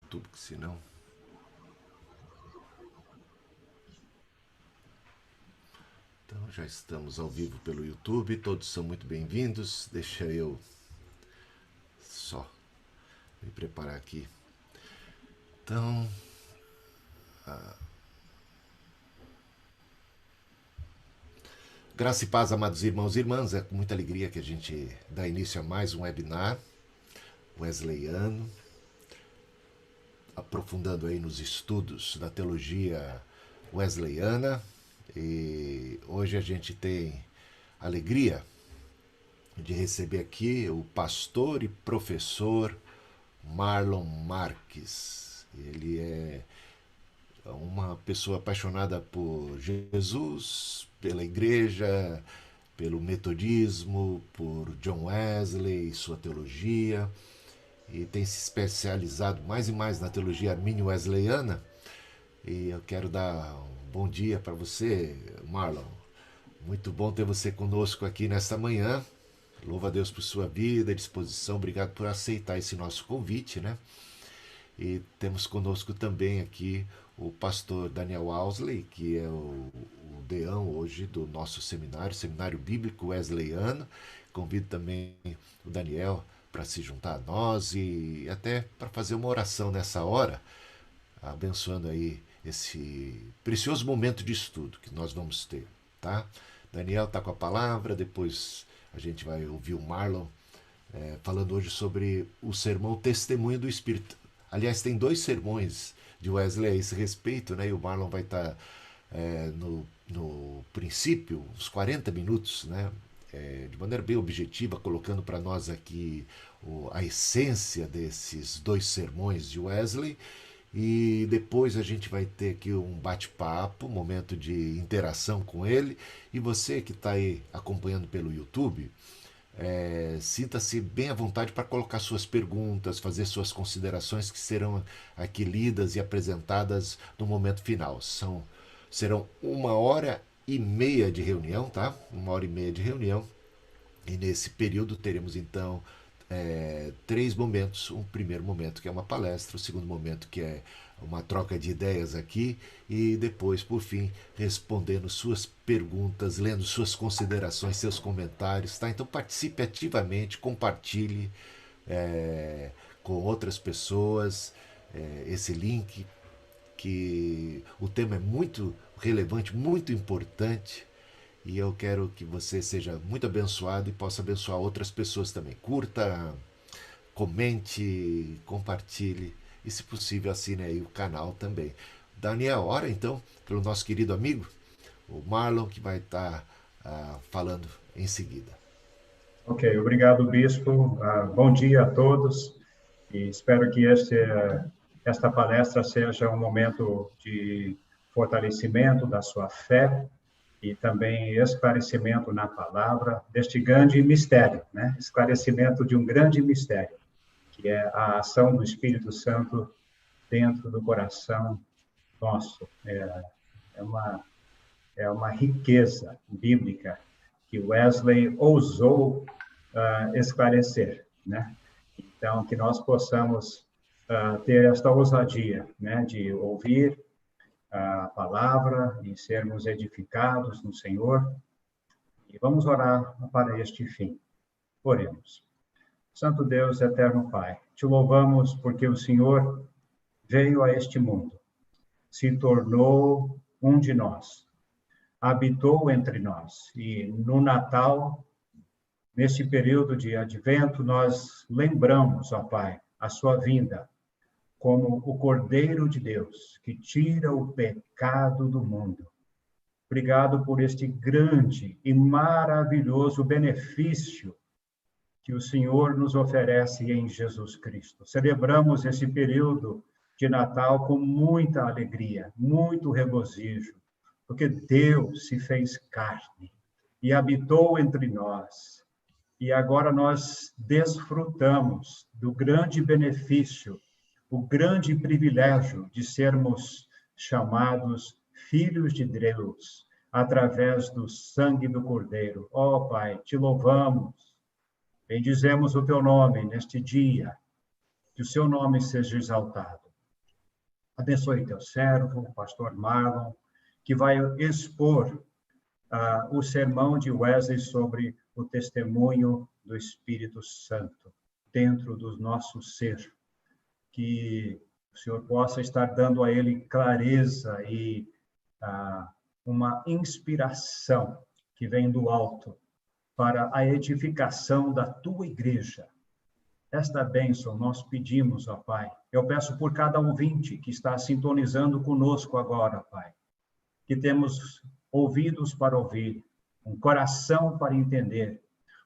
YouTube, que senão... Então, já estamos ao vivo pelo YouTube, todos são muito bem-vindos. Deixa eu só me preparar aqui. Então, graça e paz, amados irmãos e irmãs, é com muita alegria que a gente dá início a mais um webinar wesleyano, aprofundando aí nos estudos da teologia wesleyana. E hoje a gente tem a alegria de receber aqui o pastor e professor Marlon Marques. Ele é uma pessoa apaixonada por Jesus, pela igreja, pelo metodismo, por John Wesley e sua teologia, e tem se especializado mais e mais na teologia armínio-wesleyana. E eu quero dar um bom dia para você, Marlon. Muito bom ter você conosco aqui nesta manhã. Louva a Deus por sua vida e disposição. Obrigado por aceitar esse nosso convite, né? E temos conosco também aqui o pastor Daniel Ausley, que é o deão hoje do nosso seminário, Seminário Bíblico Wesleyano. Convido também o Daniel para se juntar a nós e até para fazer uma oração nessa hora, abençoando aí esse precioso momento de estudo que nós vamos ter, tá? Daniel está com a palavra, depois a gente vai ouvir o Marlon falando hoje sobre o sermão Testemunho do Espírito. Aliás, tem 2 sermões de Wesley a esse respeito, né? E o Marlon vai estar no princípio, uns 40 minutos, né? De maneira bem objetiva, colocando para nós aqui a essência desses 2 sermões de Wesley. E depois a gente vai ter aqui um bate-papo, um momento de interação com ele. E você que está aí acompanhando pelo YouTube, sinta-se bem à vontade para colocar suas perguntas, fazer suas considerações, que serão aqui lidas e apresentadas no momento final. Serão 1h30 de reunião, tá? 1h30 de reunião. E nesse período teremos então 3 momentos. Um primeiro momento que é uma palestra, o segundo momento que é uma troca de ideias aqui, e depois, por fim, respondendo suas perguntas, lendo suas considerações, seus comentários, tá? Então participe ativamente, compartilhe com outras pessoas esse link, que o tema é muito relevante, muito importante. E eu quero que você seja muito abençoado e possa abençoar outras pessoas também. Curta, comente, compartilhe e, se possível, assine aí o canal também. Daniel, ora então pelo nosso querido amigo, o Marlon, que vai estar falando em seguida. Ok, obrigado, Bispo. Bom dia a todos. E espero que esta palestra seja um momento de fortalecimento da sua fé e também esclarecimento na palavra deste grande mistério, né? Esclarecimento de um grande mistério, que é a ação do Espírito Santo dentro do coração nosso. É uma riqueza bíblica que Wesley ousou esclarecer, né? Então, que nós possamos ter esta ousadia, né, de ouvir a palavra e sermos edificados no Senhor. E vamos orar para este fim. Oremos. Santo Deus, eterno Pai, te louvamos porque o Senhor veio a este mundo, se tornou um de nós, habitou entre nós. E no Natal, neste período de advento, nós lembramos, ó Pai, a sua vinda, como o Cordeiro de Deus, que tira o pecado do mundo. Obrigado por este grande e maravilhoso benefício que o Senhor nos oferece em Jesus Cristo. Celebramos esse período de Natal com muita alegria, muito regozijo, porque Deus se fez carne e habitou entre nós. E agora nós desfrutamos do grande benefício, o grande privilégio de sermos chamados filhos de Deus, através do sangue do Cordeiro. Ó Pai, te louvamos, bendizemos o teu nome neste dia, que o seu nome seja exaltado. Abençoe teu servo, o pastor Marlon, que vai expor o sermão de Wesley sobre o testemunho do Espírito Santo dentro do nosso ser. Que o Senhor possa estar dando a ele clareza e uma inspiração que vem do alto para a edificação da tua igreja. Esta bênção nós pedimos, ó Pai. Eu peço por cada ouvinte que está sintonizando conosco agora, Pai, que temos ouvidos para ouvir, um coração para entender,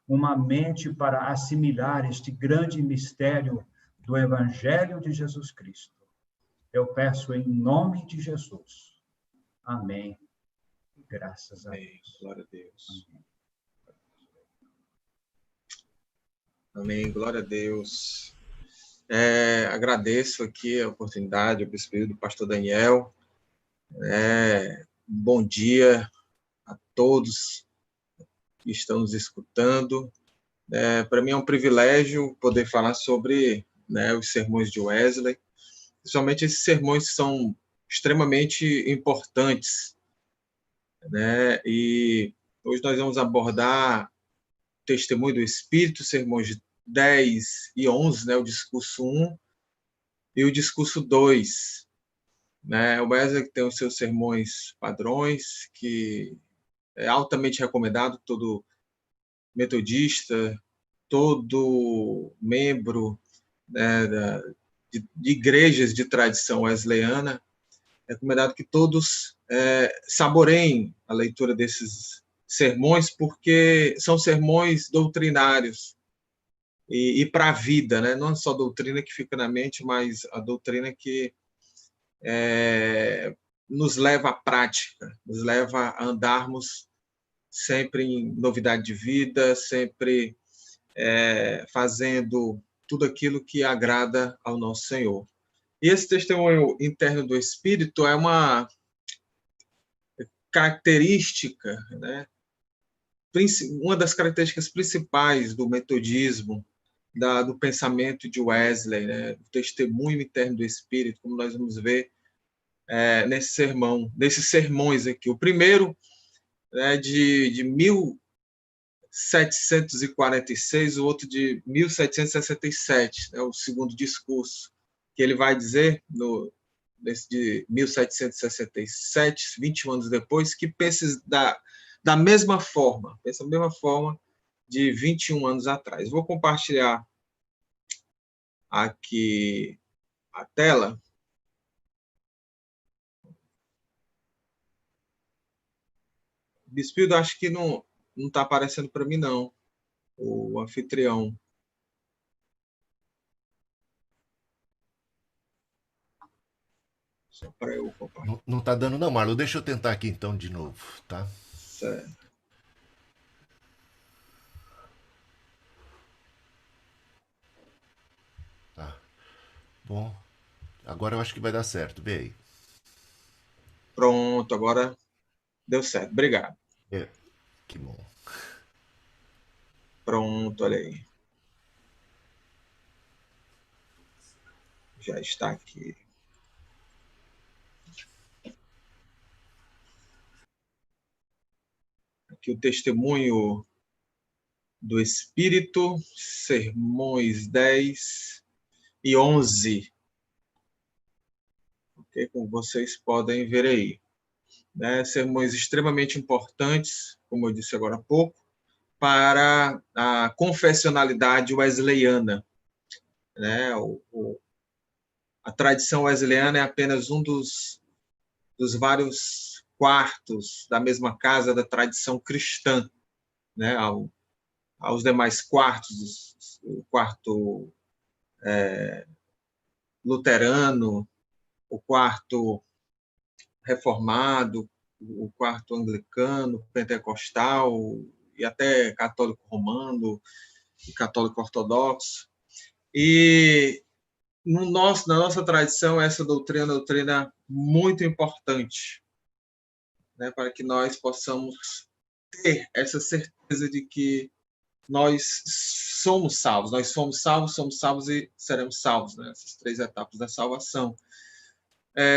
uma mente para assimilar este grande mistério do Evangelho de Jesus Cristo. Eu peço em nome de Jesus. Amém. Graças a Deus. Glória a Deus. Amém. Glória a Deus. Agradeço aqui a oportunidade, o bispo do pastor Daniel. Bom dia a todos que estão nos escutando. Para mim é um privilégio poder falar sobre os sermões de Wesley. Principalmente esses sermões que são extremamente importantes. E hoje nós vamos abordar o testemunho do Espírito, sermões 10 e 11, o discurso 1 e o discurso 2. O Wesley tem os seus sermões padrões, que é altamente recomendado, todo metodista, todo membro de igrejas de tradição wesleyana, é recomendado que todos saboreiem a leitura desses sermões, porque são sermões doutrinários e para a vida, não só a doutrina que fica na mente, mas a doutrina que nos leva à prática, nos leva a andarmos sempre em novidade de vida, sempre fazendo tudo aquilo que agrada ao nosso Senhor. E esse testemunho interno do Espírito é uma característica, uma das características principais do metodismo, do pensamento de Wesley, do testemunho interno do Espírito, como nós vamos ver nesses sermões aqui. O primeiro de 1746, o outro de 1767, o segundo discurso, que ele vai dizer, nesse de 1767, 21 anos depois, que pensa da mesma forma, de 21 anos atrás. Vou compartilhar aqui a tela. Bispildo, acho que não está aparecendo para mim, não, o anfitrião. Só para eu compartilhar. Não está dando não, Marlon. Deixa eu tentar aqui então de novo, tá? Certo. Tá. Bom, agora eu acho que vai dar certo. Vê aí. Pronto, agora deu certo. Obrigado. Que bom. Pronto, olha aí. Já está aqui. Aqui o testemunho do Espírito, sermões 10 e 11. Ok? Como vocês podem ver aí. Sermões extremamente importantes, como eu disse agora há pouco, para a confessionalidade wesleyana. A tradição wesleyana é apenas um dos vários quartos da mesma casa da tradição cristã, aos demais quartos, o quarto luterano, o quarto reformado, o quarto anglicano, pentecostal e até católico romano e católico ortodoxo. E na nossa tradição, essa doutrina é uma doutrina muito importante, para que nós possamos ter essa certeza de que nós somos salvos. Nós somos salvos e seremos salvos. Essas 3 etapas da salvação.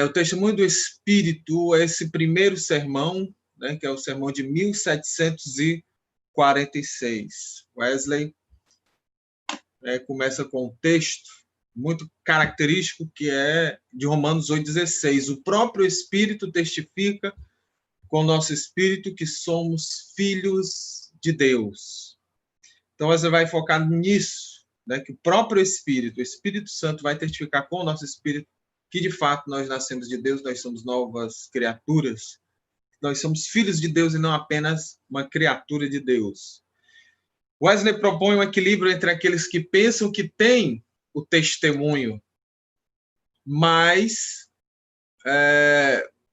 O testemunho do Espírito é esse primeiro sermão, né, que é o sermão de 1746. Wesley começa com um texto muito característico, que é de Romanos 8,16. O próprio Espírito testifica com o nosso espírito que somos filhos de Deus. Então, você vai focar nisso, né, que o próprio Espírito, o Espírito Santo, vai testificar com o nosso espírito que, de fato, nós nascemos de Deus, nós somos novas criaturas, nós somos filhos de Deus e não apenas uma criatura de Deus. Wesley propõe um equilíbrio entre aqueles que pensam que têm o testemunho, mas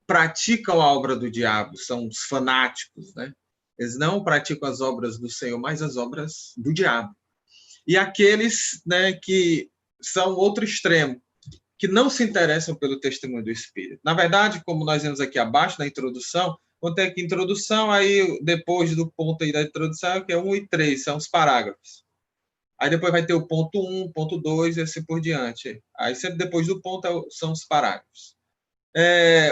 praticam a obra do diabo, são os fanáticos, né? Eles não praticam as obras do Senhor, mas as obras do diabo. E aqueles, né, que são outro extremo, que não se interessam pelo testemunho do Espírito. Na verdade, como nós vemos aqui abaixo, na introdução, quando tem aqui introdução, aí depois do ponto aí da introdução, que é 1 e 3, são os parágrafos. Aí depois vai ter o ponto 1, ponto 2 e assim por diante. Aí sempre depois do ponto são os parágrafos.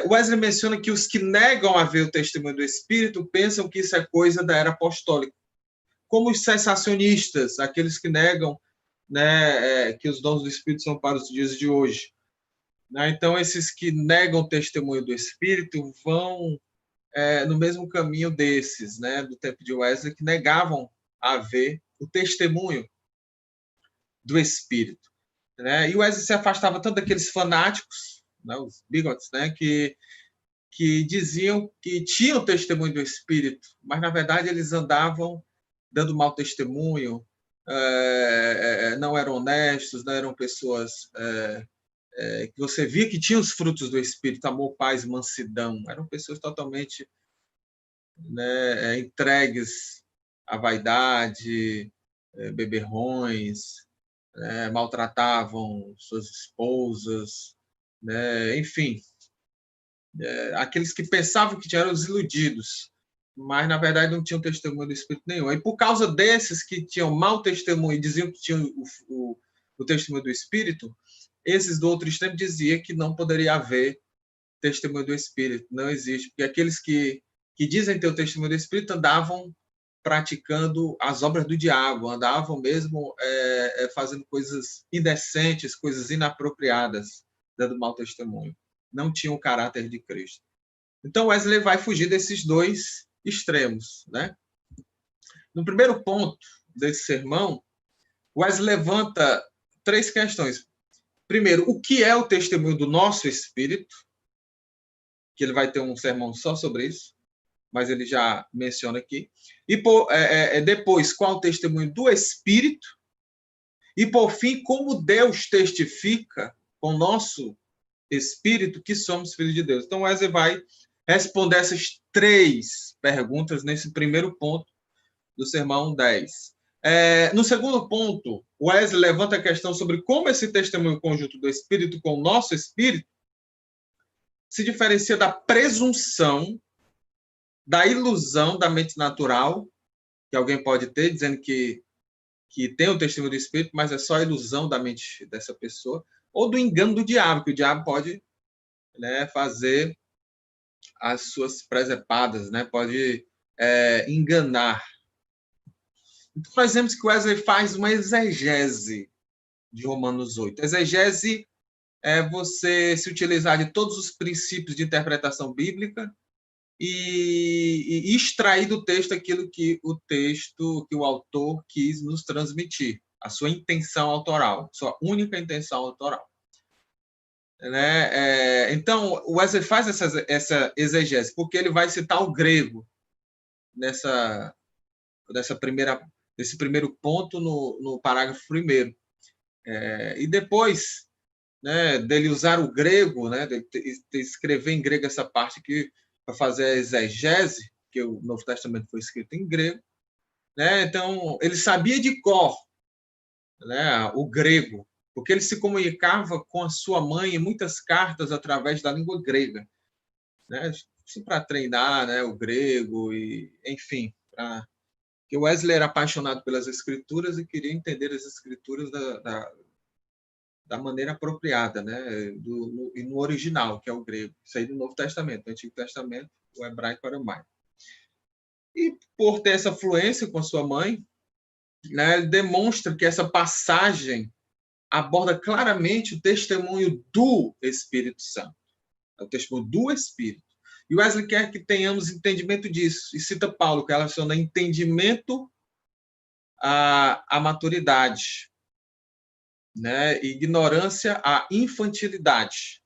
Wesley menciona que os que negam haver o testemunho do Espírito pensam que isso é coisa da era apostólica. Como os cessacionistas, aqueles que negam, né, que os dons do Espírito são para os dias de hoje. Então, esses que negam o testemunho do Espírito vão no mesmo caminho desses, né, do tempo de Wesley, que negavam haver o testemunho do Espírito. Né? E Wesley se afastava tanto daqueles fanáticos, né, os bigots, né, que diziam que tinham o testemunho do Espírito, mas, na verdade, eles andavam dando mau testemunho, não eram honestos, não eram pessoas que você via que tinham os frutos do Espírito, amor, paz, mansidão. Eram pessoas totalmente, né, entregues à vaidade, beberrões, maltratavam suas esposas, né, enfim. Aqueles que pensavam que eram os iludidos, mas, na verdade, não tinham testemunho do Espírito nenhum. E por causa desses que tinham mau testemunho e diziam que tinham o testemunho do Espírito, esses do outro extremo diziam que não poderia haver testemunho do Espírito, não existe, porque aqueles que dizem ter o testemunho do Espírito andavam praticando as obras do diabo, andavam mesmo fazendo coisas indecentes, coisas inapropriadas, dando mau testemunho. Não tinham o caráter de Cristo. Então, Wesley vai fugir desses dois extremos. Né? No primeiro ponto desse sermão, Wesley levanta 3 questões. Primeiro, o que é o testemunho do nosso espírito? Que ele vai ter um sermão só sobre isso, mas ele já menciona aqui. E depois, qual o testemunho do Espírito? E, por fim, como Deus testifica com o nosso Espírito que somos filhos de Deus. Então, Wesley vai responder essas 3 perguntas nesse primeiro ponto do sermão 10. No segundo ponto, Wesley levanta a questão sobre como esse testemunho conjunto do Espírito com o nosso Espírito se diferencia da presunção, da ilusão da mente natural, que alguém pode ter, dizendo que tem o testemunho do Espírito, mas é só a ilusão da mente dessa pessoa, ou do engano do diabo, que o diabo pode, né, fazer as suas presepadas, né, pode enganar. Então, nós vemos que Wesley faz uma exegese de Romanos 8. Exegese é você se utilizar de todos os princípios de interpretação bíblica e extrair do texto aquilo que o autor quis nos transmitir, a sua intenção autoral, sua única intenção autoral. Né? Então, Wesley faz essa exegese, porque ele vai citar o grego nesse primeiro ponto no parágrafo primeiro. E depois, né, dele usar o grego, né, de escrever em grego essa parte aqui para fazer a exegese, que o Novo Testamento foi escrito em grego, né, então ele sabia de cor, né, o grego, porque ele se comunicava com a sua mãe em muitas cartas através da língua grega, né, para treinar, né, o grego e, enfim, que Wesley era apaixonado pelas escrituras e queria entender as escrituras da maneira apropriada, né? E no original, que é o grego. Isso aí do Novo Testamento, do Antigo Testamento, o hebraico era mais. E por ter essa fluência com a sua mãe, né, ele demonstra que essa passagem aborda claramente o testemunho do Espírito Santo. É o testemunho do Espírito. E Wesley quer que tenhamos entendimento disso. E cita Paulo, que relaciona entendimento à maturidade, né? E ignorância à infantilidade.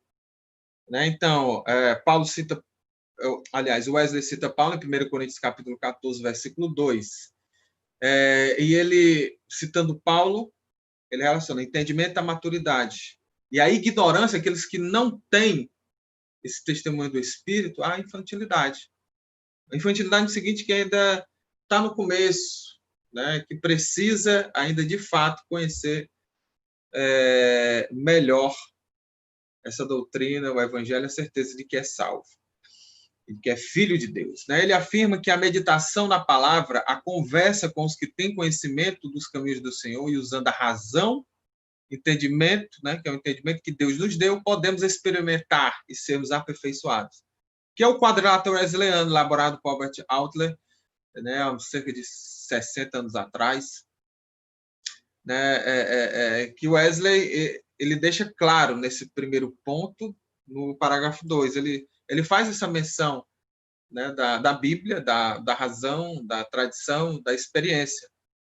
Né? Então, Paulo cita, aliás, Wesley cita Paulo em 1 Coríntios capítulo 14, versículo 2. E ele, citando Paulo, ele relaciona entendimento à maturidade. E a ignorância, aqueles que não têm esse testemunho do Espírito, à infantilidade. A infantilidade é o seguinte, que ainda está no começo, né? Que precisa ainda, de fato, conhecer melhor essa doutrina, o Evangelho, a certeza de que é salvo, de que é filho de Deus. Né? Ele afirma que a meditação na palavra, a conversa com os que têm conhecimento dos caminhos do Senhor e usando a razão, entendimento, né, que é o entendimento que Deus nos deu, podemos experimentar e sermos aperfeiçoados. Que é o quadrilátero wesleyano, elaborado por Albert Outler, né, há cerca de 60 anos atrás, né, que Wesley ele deixa claro nesse primeiro ponto, no parágrafo 2. Ele faz essa menção, né, da Bíblia, da razão, da tradição, da experiência.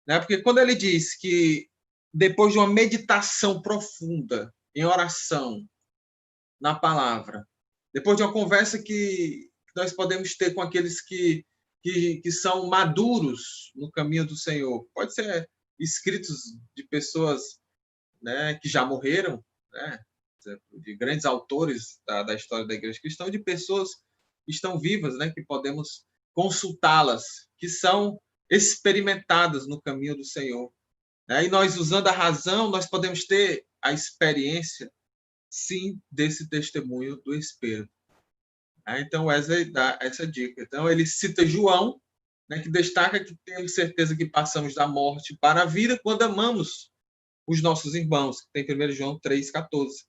Né? Porque quando ele diz que depois de uma meditação profunda, em oração, na palavra, depois de uma conversa que nós podemos ter com aqueles que são maduros no caminho do Senhor, pode ser escritos de pessoas, né, que já morreram, né, de grandes autores da história da Igreja Cristã, de pessoas que estão vivas, né, que podemos consultá-las, que são experimentadas no caminho do Senhor. E nós, usando a razão, nós podemos ter a experiência, sim, desse testemunho do Espírito. Então, Wesley dá essa dica. Então, ele cita João, né, que destaca que temos certeza que passamos da morte para a vida quando amamos os nossos irmãos, que tem 1 João 3,14.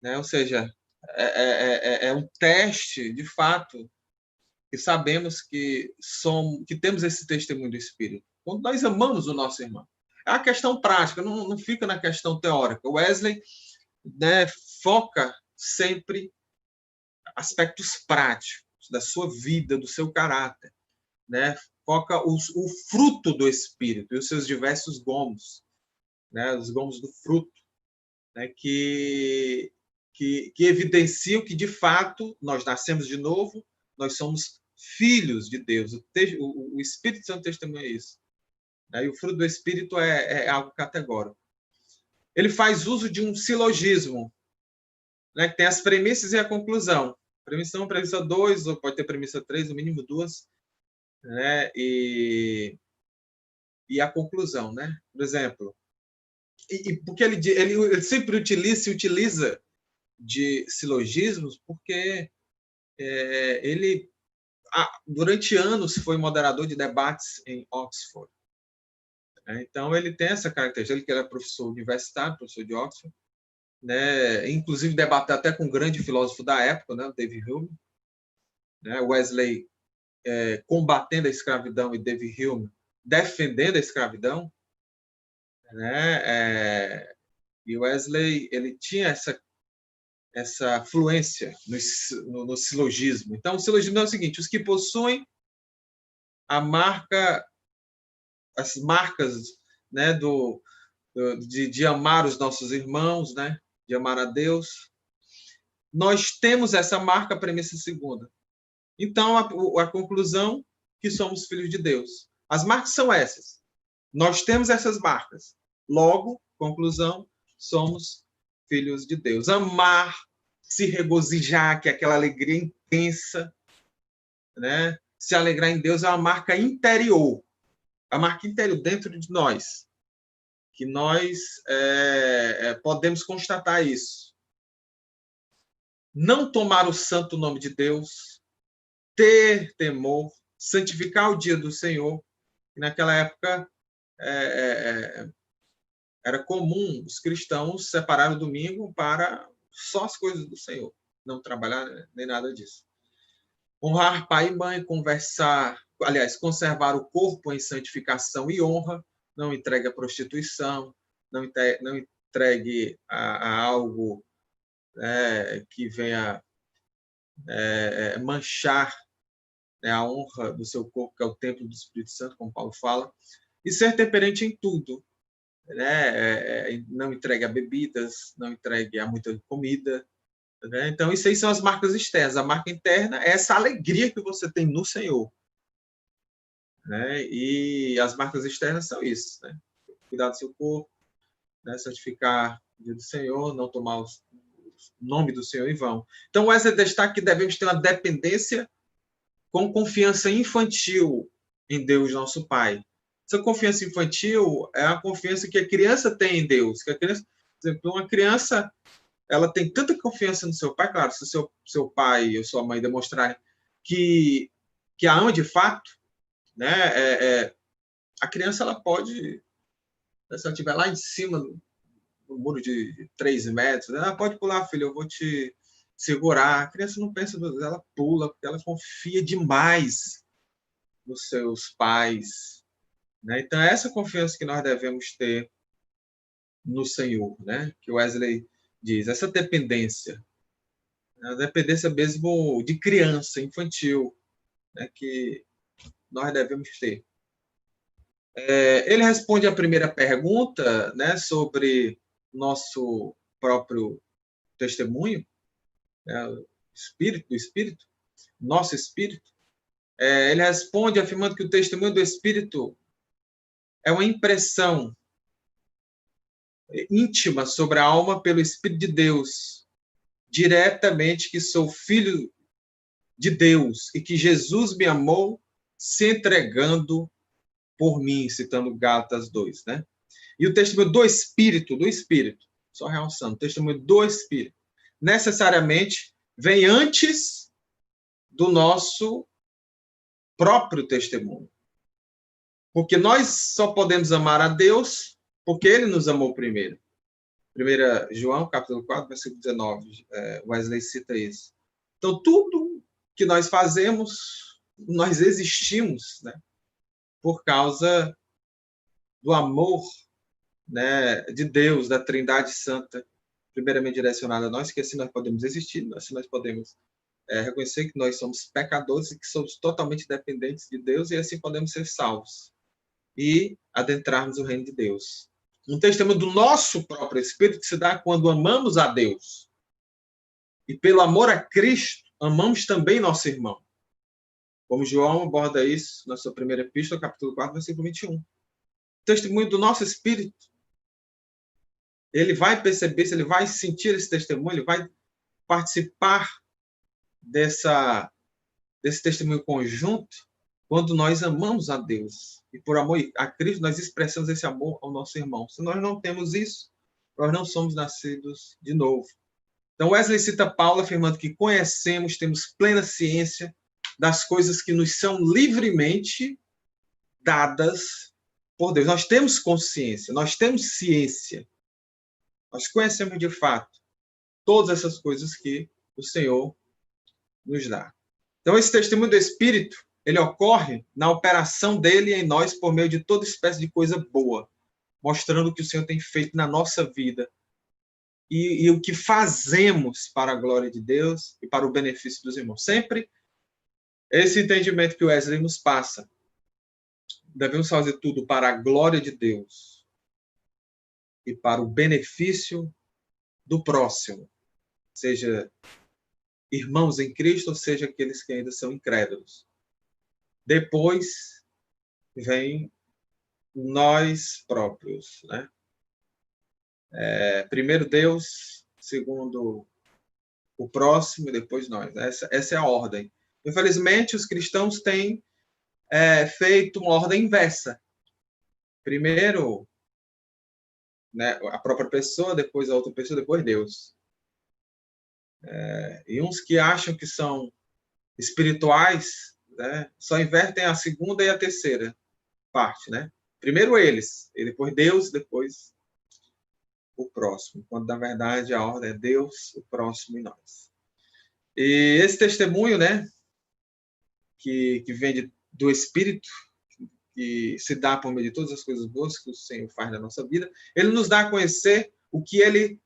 Né? Ou seja, é um teste, de fato, que sabemos que temos esse testemunho do Espírito. Quando nós amamos o nosso irmão. É a questão prática, não fica na questão teórica. O Wesley, né, foca sempre aspectos práticos da sua vida, do seu caráter. Né? Foca o fruto do Espírito e os seus diversos gomos, né? Os gomos do fruto, né? que evidenciam que, de fato, nós nascemos de novo, nós somos filhos de Deus. O Espírito Santo testemunha isso. E o fruto do Espírito é algo categórico. Ele faz uso de um silogismo, né, que tem as premissas e a conclusão. Premissa 1, premissa 2, ou pode ter premissa 3, no mínimo 2, né, e a conclusão. Né? Por exemplo, porque ele sempre utiliza de silogismos, porque ele, durante anos, foi moderador de debates em Oxford. Então, ele tem essa característica. Ele que era professor universitário, professor de Oxford, né? Inclusive debateu até com um grande filósofo da época, né? O David Hume. Né? Wesley combatendo a escravidão e David Hume defendendo a escravidão. Né? E Wesley ele tinha essa fluência no silogismo. Então, o silogismo é o seguinte: os que possuem as marcas, né, de amar os nossos irmãos, né, de amar a Deus, nós temos essa marca, a premissa segunda. Então, a conclusão, que somos filhos de Deus. As marcas são essas. Nós temos essas marcas. Logo, conclusão, somos filhos de Deus. Amar, se regozijar, que é aquela alegria intensa, né? Se alegrar em Deus é uma marca interior. A marca interior dentro de nós. Que nós podemos constatar isso. Não tomar o santo nome de Deus, ter temor, santificar o dia do Senhor. E naquela época, Era comum os cristãos separarem o domingo para só as coisas do Senhor, não trabalhar nem nada disso. Honrar pai e mãe, conservar o corpo em santificação e honra, não entregue à prostituição, não entregue a algo que venha manchar, né, a honra do seu corpo, que é o templo do Espírito Santo, como Paulo fala, e ser temperante em tudo, né? Não entregue a bebidas, não entregue a muita comida, né? Então, isso aí são as marcas externas. A marca interna é essa alegria que você tem no Senhor, né? E as marcas externas são isso, né? Cuidar do seu corpo, né? Santificar o dia do Senhor, não tomar o nome do Senhor em vão. Então, Wesley destaca que devemos ter uma dependência com confiança infantil em Deus, nosso Pai. Essa confiança infantil é a confiança que a criança tem em Deus. Que a criança, por exemplo, uma criança, ela tem tanta confiança no seu pai, claro, se o seu pai ou sua mãe demonstrarem que a ama de fato, né, a criança ela pode, se ela estiver lá em cima no muro de 3 metros, ela pode pular, filho, eu vou te segurar. A criança não pensa, ela pula, porque ela confia demais nos seus pais, né? Então, é essa confiança que nós devemos ter no Senhor, né? Que Wesley diz, essa dependência, a dependência mesmo de criança, infantil, né? Que nós devemos ter. Ele responde a primeira pergunta, né? Sobre nosso próprio testemunho, né? O Espírito, nosso Espírito. Ele responde afirmando que o testemunho do Espírito é uma impressão íntima sobre a alma pelo Espírito de Deus, diretamente que sou filho de Deus e que Jesus me amou se entregando por mim, citando Gálatas 2, né? E o testemunho do Espírito, só realçando, o testemunho do Espírito, necessariamente vem antes do nosso próprio testemunho. Porque nós só podemos amar a Deus porque Ele nos amou primeiro. 1 João, capítulo 4, versículo 19, Wesley cita isso. Então, tudo que nós fazemos, nós existimos, né, por causa do amor, né, de Deus, da Trindade Santa, primeiramente direcionada a nós, que assim nós podemos existir, assim nós podemos reconhecer que nós somos pecadores e que somos totalmente dependentes de Deus, e assim podemos ser salvos e adentrarmos o reino de Deus. Um testemunho do nosso próprio Espírito que se dá quando amamos a Deus. E pelo amor a Cristo, amamos também nosso irmão. Como João aborda isso na sua primeira epístola, capítulo 4, versículo 21. O testemunho do nosso Espírito. Ele vai perceber, ele vai sentir esse testemunho, ele vai participar desse testemunho conjunto quando nós amamos a Deus. E por amor a Cristo, nós expressamos esse amor ao nosso irmão. Se nós não temos isso, nós não somos nascidos de novo. Então, Wesley cita Paulo afirmando que conhecemos, temos plena ciência das coisas que nos são livremente dadas por Deus. Nós temos consciência, nós temos ciência. Nós conhecemos de fato todas essas coisas que o Senhor nos dá. Então, esse testemunho do Espírito, ele ocorre na operação dele em nós por meio de toda espécie de coisa boa, mostrando o que o Senhor tem feito na nossa vida e o que fazemos para a glória de Deus e para o benefício dos irmãos. Sempre esse entendimento que o Wesley nos passa. Devemos fazer tudo para a glória de Deus e para o benefício do próximo, seja irmãos em Cristo, ou seja aqueles que ainda são incrédulos. Depois vem nós próprios, né? Primeiro Deus, segundo o próximo e depois nós. Essa é a ordem. Infelizmente, os cristãos têm feito uma ordem inversa. Primeiro, né, a própria pessoa, depois a outra pessoa, depois Deus. E uns que acham que são espirituais, né, só invertem a segunda e a terceira parte, né? Primeiro eles, e depois Deus, depois o próximo, quando na verdade a ordem é Deus, o próximo e nós. E esse testemunho, né, que vem do Espírito, que se dá por meio de todas as coisas boas que o Senhor faz na nossa vida, ele nos dá a conhecer o que ele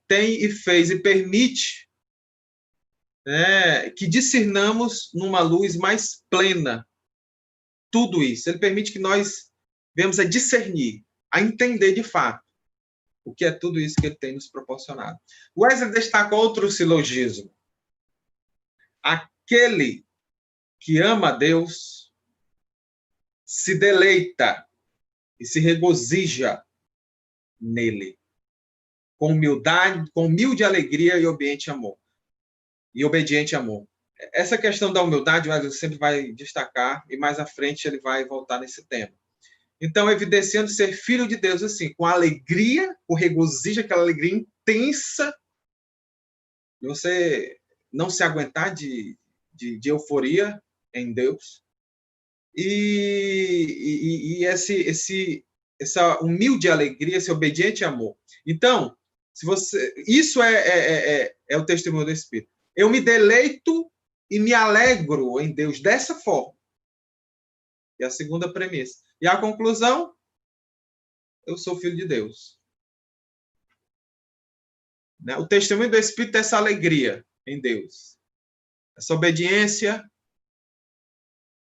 tem e fez e permite, né, que discernamos numa luz mais plena tudo isso. Ele permite que nós venhamos a discernir, a entender de fato o que é tudo isso que ele tem nos proporcionado. Wesley destaca outro silogismo. Aquele que ama a Deus se deleita e se regozija nele, com humildade, com humilde alegria e obediente amor. Essa questão da humildade, o Wesley sempre vai destacar, e mais à frente ele vai voltar nesse tema. Então, evidenciando ser filho de Deus, assim, com alegria, com regozijo, aquela alegria intensa, de você não se aguentar de euforia em Deus, e essa humilde alegria, esse obediente amor. Então, isso é o testemunho do Espírito. Eu me deleito e me alegro em Deus dessa forma. E a segunda premissa. E a conclusão, eu sou filho de Deus. O testemunho do Espírito é essa alegria em Deus. Essa obediência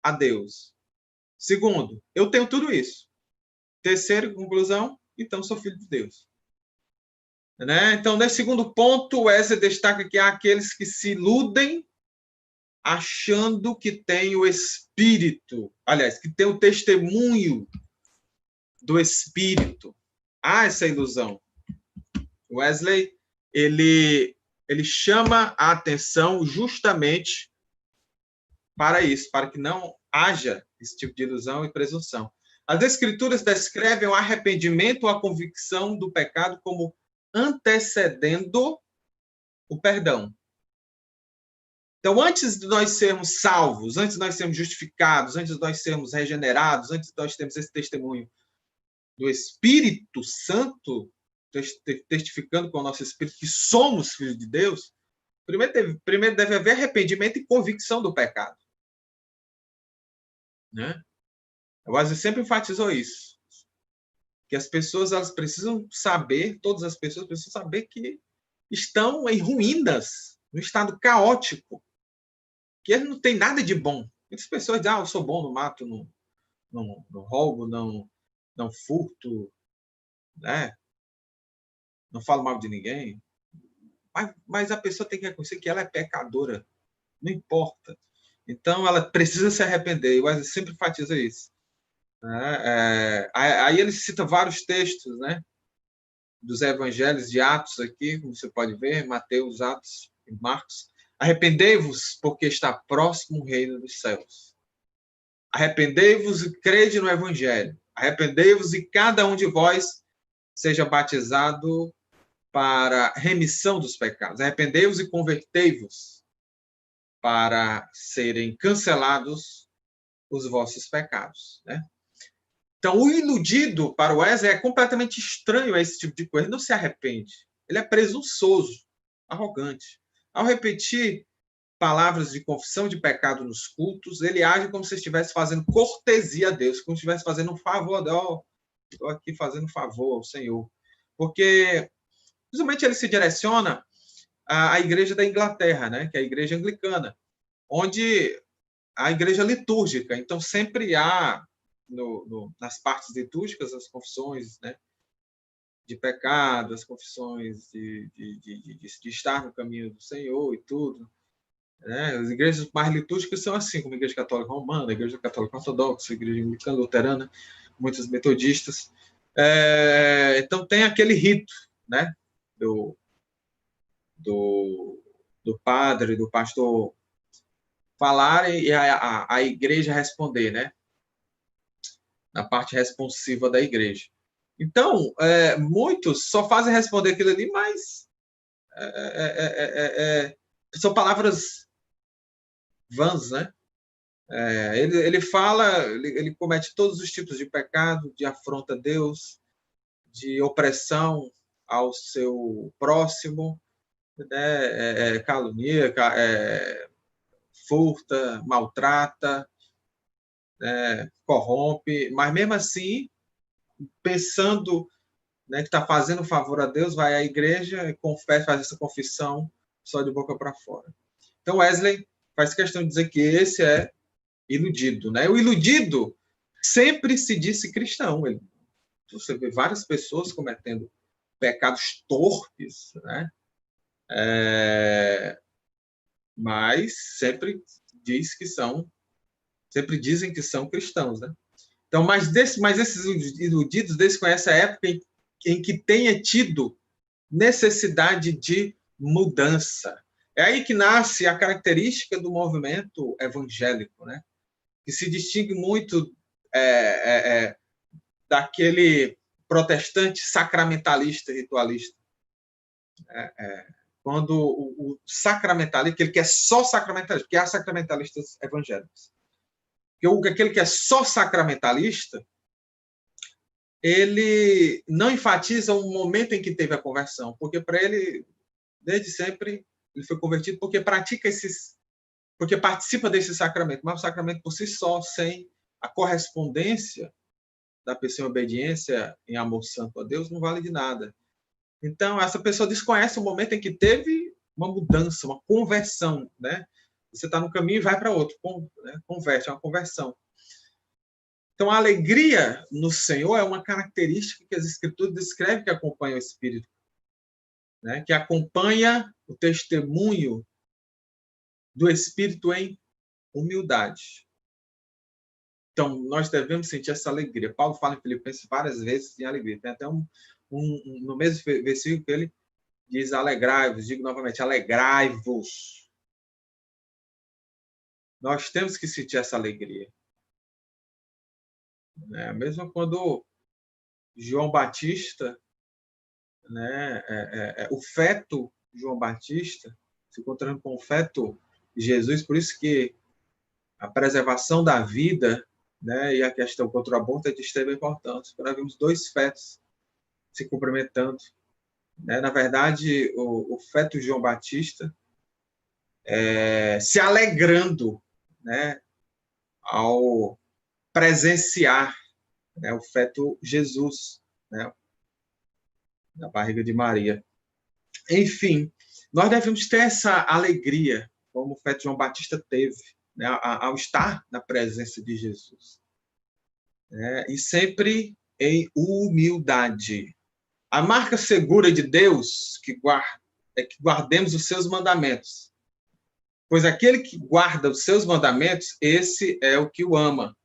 a Deus. Segundo, eu tenho tudo isso. Terceira conclusão, então sou filho de Deus. Então, nesse segundo ponto, Wesley destaca que há aqueles que se iludem achando que tem o Espírito. Aliás, que tem o testemunho do Espírito. Há essa ilusão. Wesley, ele chama a atenção justamente para isso, para que não haja esse tipo de ilusão e presunção. As Escrituras descrevem o arrependimento ou a convicção do pecado como antecedendo o perdão. Então, antes de nós sermos salvos, antes de nós sermos justificados, antes de nós sermos regenerados, antes de nós termos esse testemunho do Espírito Santo, testificando com o nosso Espírito que somos filhos de Deus, primeiro deve haver arrependimento e convicção do pecado. O Wesley sempre enfatizou isso. Que as pessoas elas precisam saber, todas as pessoas precisam saber que estão em ruínas, no estado caótico, que ele não tem nada de bom. Muitas pessoas dizem, eu sou bom, não mato, não roubo, não furto, né? Não falo mal de ninguém. Mas a pessoa tem que reconhecer que ela é pecadora, não importa. Então, ela precisa se arrepender. O Wesley sempre enfatiza isso. Aí ele cita vários textos, né, dos evangelhos de Atos aqui, como você pode ver, Mateus, Atos e Marcos. Arrependei-vos, porque está próximo o reino dos céus. Arrependei-vos e crede no evangelho. Arrependei-vos e cada um de vós seja batizado para remissão dos pecados. Arrependei-vos e convertei-vos para serem cancelados os vossos pecados, né? Então, o iludido para o Wesley é completamente estranho a esse tipo de coisa. Ele não se arrepende. Ele é presunçoso, arrogante. Ao repetir palavras de confissão de pecado nos cultos, ele age como se estivesse fazendo cortesia a Deus, como se estivesse fazendo um favor. Estou aqui fazendo um favor ao Senhor. Porque, principalmente, ele se direciona à igreja da Inglaterra, né? Que é a igreja anglicana, onde a igreja litúrgica. Então, sempre há nas partes litúrgicas, as confissões, né, de pecado, as confissões de estar no caminho do Senhor e tudo. Né? As igrejas mais litúrgicas são assim, como a Igreja Católica Romana, a Igreja Católica Ortodoxa, a Igreja Anglicana Luterana, muitos metodistas. Então, tem aquele rito, né, do padre, do pastor falar e a igreja responder, né? Na parte responsiva da igreja. Então, muitos só fazem responder aquilo ali, mas são palavras vãs, né? Ele fala, ele comete todos os tipos de pecado, de afronta a Deus, de opressão ao seu próximo, né? Calunia, furta, maltrata, corrompe, mas mesmo assim, pensando, né, que está fazendo favor a Deus, vai à igreja, confessa, faz essa confissão só de boca para fora. Então Wesley faz questão de dizer que esse é iludido, né? O iludido sempre se disse cristão. Você vê várias pessoas cometendo pecados torpes, né? Mas sempre sempre dizem que são cristãos, né? Então, mas esses iludidos desconhecem a época em que tenha tido necessidade de mudança. É aí que nasce a característica do movimento evangélico, né? Que se distingue muito daquele protestante sacramentalista, ritualista. Quando o sacramentalista, aquele que é só sacramentalista, porque há sacramentalistas evangélicos. Aquele que é só sacramentalista, ele não enfatiza o momento em que teve a conversão, porque para ele, desde sempre, ele foi convertido porque porque participa desse sacramento, mas o sacramento por si só, sem a correspondência da pessoa em obediência, em amor santo a Deus, não vale de nada. Então, essa pessoa desconhece o momento em que teve uma mudança, uma conversão, né? Você está no caminho e vai para outro, converte, é uma conversão. Então, a alegria no Senhor é uma característica que as Escrituras descrevem que acompanha o Espírito, né? Que acompanha o testemunho do Espírito em humildade. Então, nós devemos sentir essa alegria. Paulo fala em Filipenses várias vezes em alegria. Tem até no mesmo versículo que ele diz: alegrai-vos. Digo novamente, alegrai-vos. Nós temos que sentir essa alegria. Mesmo quando João Batista, o feto João Batista, se encontrando com o feto Jesus, por isso que a preservação da vida, né, e a questão contra o aborto é de extrema importância. Nós vimos dois fetos se cumprimentando. Na verdade, o feto João Batista se alegrando, né, ao presenciar, né, o feto Jesus, né, na barriga de Maria. Enfim, nós devemos ter essa alegria, como o feto João Batista teve, né, ao estar na presença de Jesus. E sempre em humildade. A marca segura de Deus é que guardemos os seus mandamentos. Pois aquele que guarda os seus mandamentos, esse é o que o ama.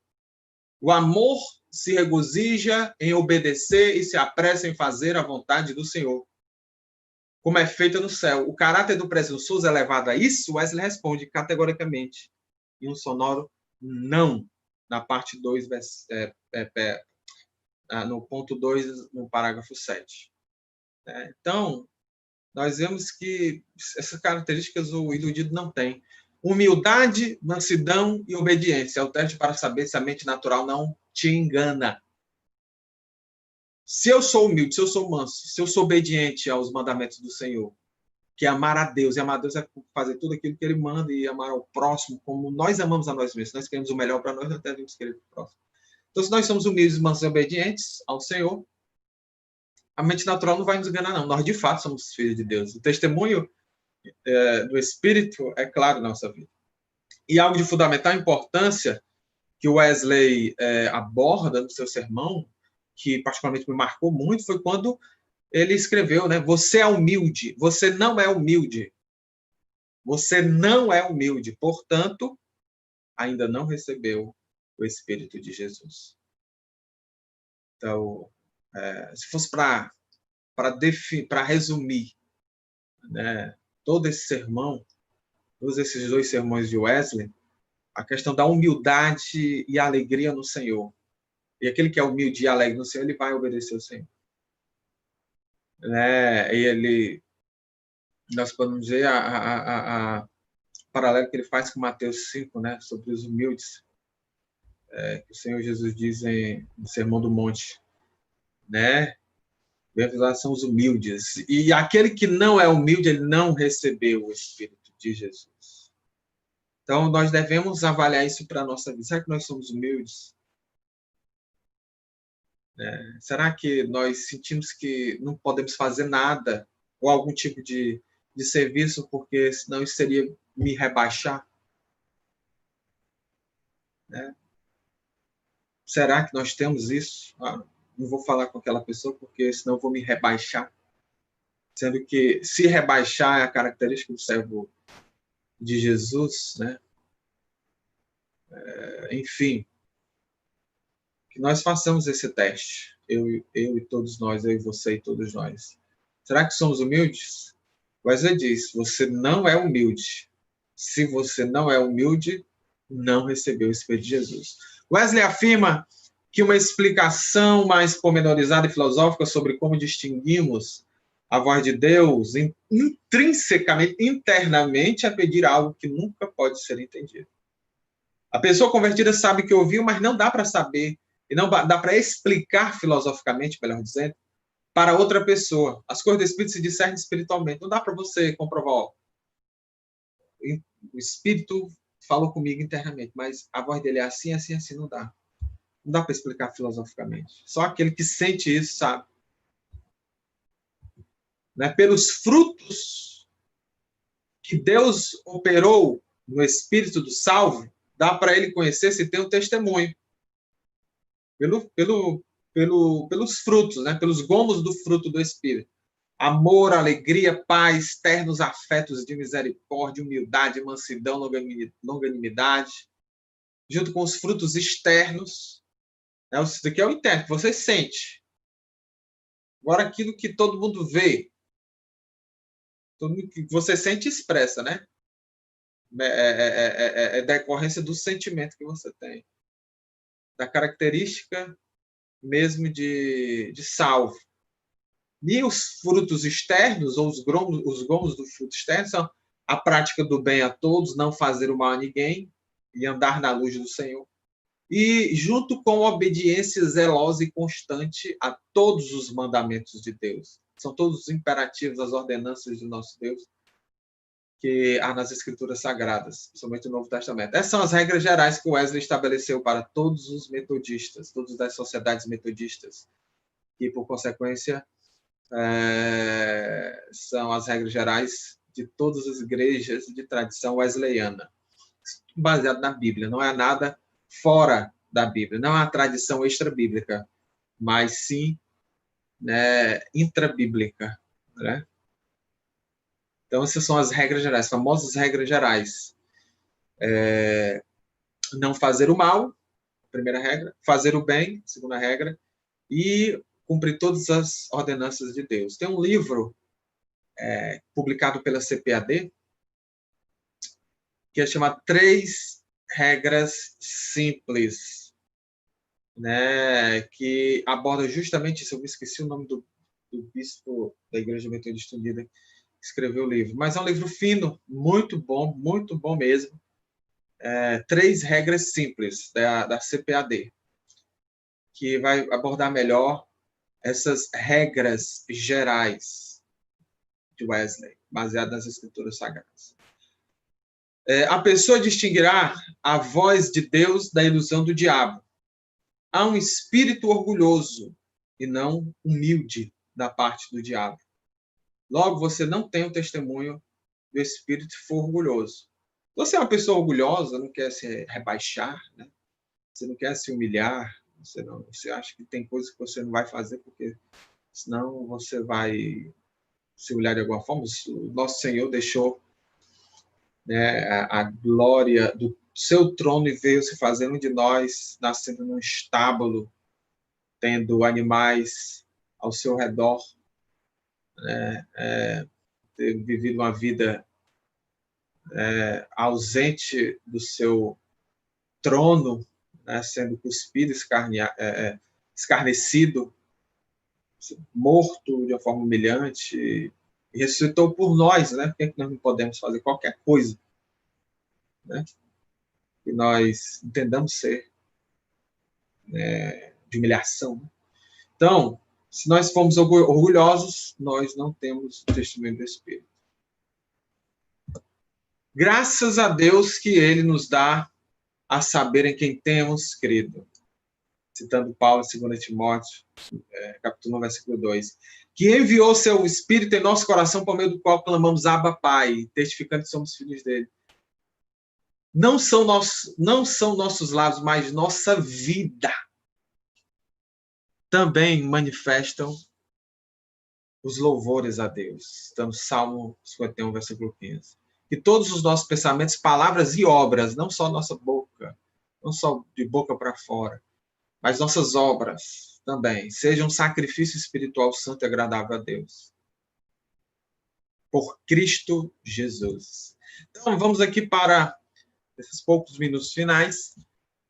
O amor se regozija em obedecer e se apressa em fazer a vontade do Senhor, como é feita no céu. O caráter do presunçoso é levado a isso? Wesley responde categoricamente, em um sonoro não, na parte 2, no ponto 2, no parágrafo 7. Então, nós vemos que essas características o iludido não tem. Humildade, mansidão e obediência é o teste para saber se a mente natural não te engana. Se eu sou humilde, se eu sou manso, se eu sou obediente aos mandamentos do Senhor, que é amar a Deus, e amar a Deus é fazer tudo aquilo que Ele manda e amar ao próximo como nós amamos a nós mesmos. Nós queremos o melhor para nós, nós devemos querer o próximo. Então, se nós somos humildes, mansos e obedientes ao Senhor, a mente natural não vai nos enganar, não. Nós, de fato, somos filhos de Deus. O testemunho do Espírito é claro na nossa vida. E algo de fundamental importância que Wesley aborda no seu sermão, que particularmente me marcou muito, foi quando ele escreveu, né? Você é humilde, você não é humilde. Você não é humilde, portanto, ainda não recebeu o Espírito de Jesus. Então, se fosse para resumir, né, todo esse sermão, todos esses dois sermões de Wesley, a questão da humildade e alegria no Senhor. E aquele que é humilde e alegre no Senhor, ele vai obedecer ao Senhor. Nós podemos ver a paralelo que ele faz com Mateus 5, né, sobre os humildes, que o Senhor Jesus diz no Sermão do Monte, né? Bem-aventurados são os humildes. E aquele que não é humilde, ele não recebeu o Espírito de Jesus. Então, nós devemos avaliar isso para a nossa vida. Será que nós somos humildes? Será que nós sentimos que não podemos fazer nada ou algum tipo de serviço porque senão isso seria me rebaixar? Será que nós temos isso? Não vou falar com aquela pessoa porque senão eu vou me rebaixar. Sendo que se rebaixar é a característica do servo de Jesus, né? Enfim, que nós façamos esse teste. Eu e todos nós, eu e você e todos nós. Será que somos humildes? Wesley diz, você não é humilde. Se você não é humilde, não recebeu o Espírito de Jesus. Wesley afirma que uma explicação mais pormenorizada e filosófica sobre como distinguimos a voz de Deus intrinsecamente, internamente, é pedir algo que nunca pode ser entendido. A pessoa convertida sabe que ouviu, mas não dá para saber, e não dá para explicar filosoficamente, melhor dizendo, para outra pessoa. As coisas do Espírito se discernem espiritualmente. Não dá para você comprovar. Ó, o Espírito falou comigo internamente, mas a voz dele é assim, assim, assim. Não dá. Não dá para explicar filosoficamente. Só aquele que sente isso sabe. Né? Pelos frutos que Deus operou no espírito do salvo, dá para ele conhecer se tem um testemunho. Pelos frutos, né? Pelos gomos do fruto do Espírito. Amor, alegria, paz, ternos afetos de misericórdia, humildade, mansidão, longanimidade, junto com os frutos externos. Né? Isso daqui é o interno, que você sente. Agora, aquilo que todo mundo vê, tudo que você sente e expressa, né? É decorrência do sentimento que você tem. Da característica mesmo de salvo. E os frutos externos, ou os gomos do fruto externo, são a prática do bem a todos, não fazer o mal a ninguém e andar na luz do Senhor. E junto com a obediência zelosa e constante a todos os mandamentos de Deus. São todos os imperativos, as ordenanças do nosso Deus que há nas Escrituras Sagradas, principalmente no Novo Testamento. Essas são as regras gerais que Wesley estabeleceu para todos os metodistas, todas as sociedades metodistas, e, por consequência, são as regras gerais de todas as igrejas de tradição wesleyana, baseado na Bíblia. Não é nada fora da Bíblia, não é uma tradição extra-bíblica, mas sim, né, intrabíblica, né? Então, essas são as regras gerais, famosas regras gerais. Não fazer o mal, primeira regra. Fazer o bem, segunda regra. E cumprir todas as ordenanças de Deus. Tem um livro publicado pela CPAD que é chamado Três Regras Simples, né? Que aborda justamente isso. Eu esqueci o nome do bispo da Igreja Metodista Unida que escreveu o livro. Mas é um livro fino, muito bom mesmo. Três Regras Simples, da CPAD, que vai abordar melhor essas regras gerais de Wesley, baseadas nas Escrituras Sagradas. A pessoa distinguirá a voz de Deus da ilusão do diabo. Há um espírito orgulhoso e não humilde da parte do diabo. Logo, você não tem o testemunho do espírito se for orgulhoso. Você é uma pessoa orgulhosa, não quer se rebaixar, né? Você não quer se humilhar, você acha que tem coisas que você não vai fazer porque senão você vai se humilhar de alguma forma. O nosso Senhor deixou, né, a glória do seu trono e veio se fazer um de nós, nascendo num estábulo, tendo animais ao seu redor, né, ter vivido uma vida ausente do seu trono, né, sendo cuspido, escarnecido, morto de uma forma humilhante, e ressuscitou por nós, né? Por que nós não podemos fazer qualquer coisa, né, que nós entendamos ser, né, de humilhação? Então, Se nós formos orgulhosos, nós não temos o testemunho do Espírito. Graças a Deus que Ele nos dá a saber em quem temos crido. Citando Paulo, 2 Timóteo, capítulo 1, versículo 2. Que enviou seu Espírito em nosso coração, por meio do qual clamamos Abba, Pai, testificando que somos filhos dele. Não são nossos lábios, mas nossa vida também manifestam os louvores a Deus. Estamos no Salmo 51, versículo 15. Que todos os nossos pensamentos, palavras e obras, não só nossa boca, não só de boca para fora, mas nossas obras também, sejam um sacrifício espiritual santo e agradável a Deus. Por Cristo Jesus. Então, vamos aqui para esses poucos minutos finais,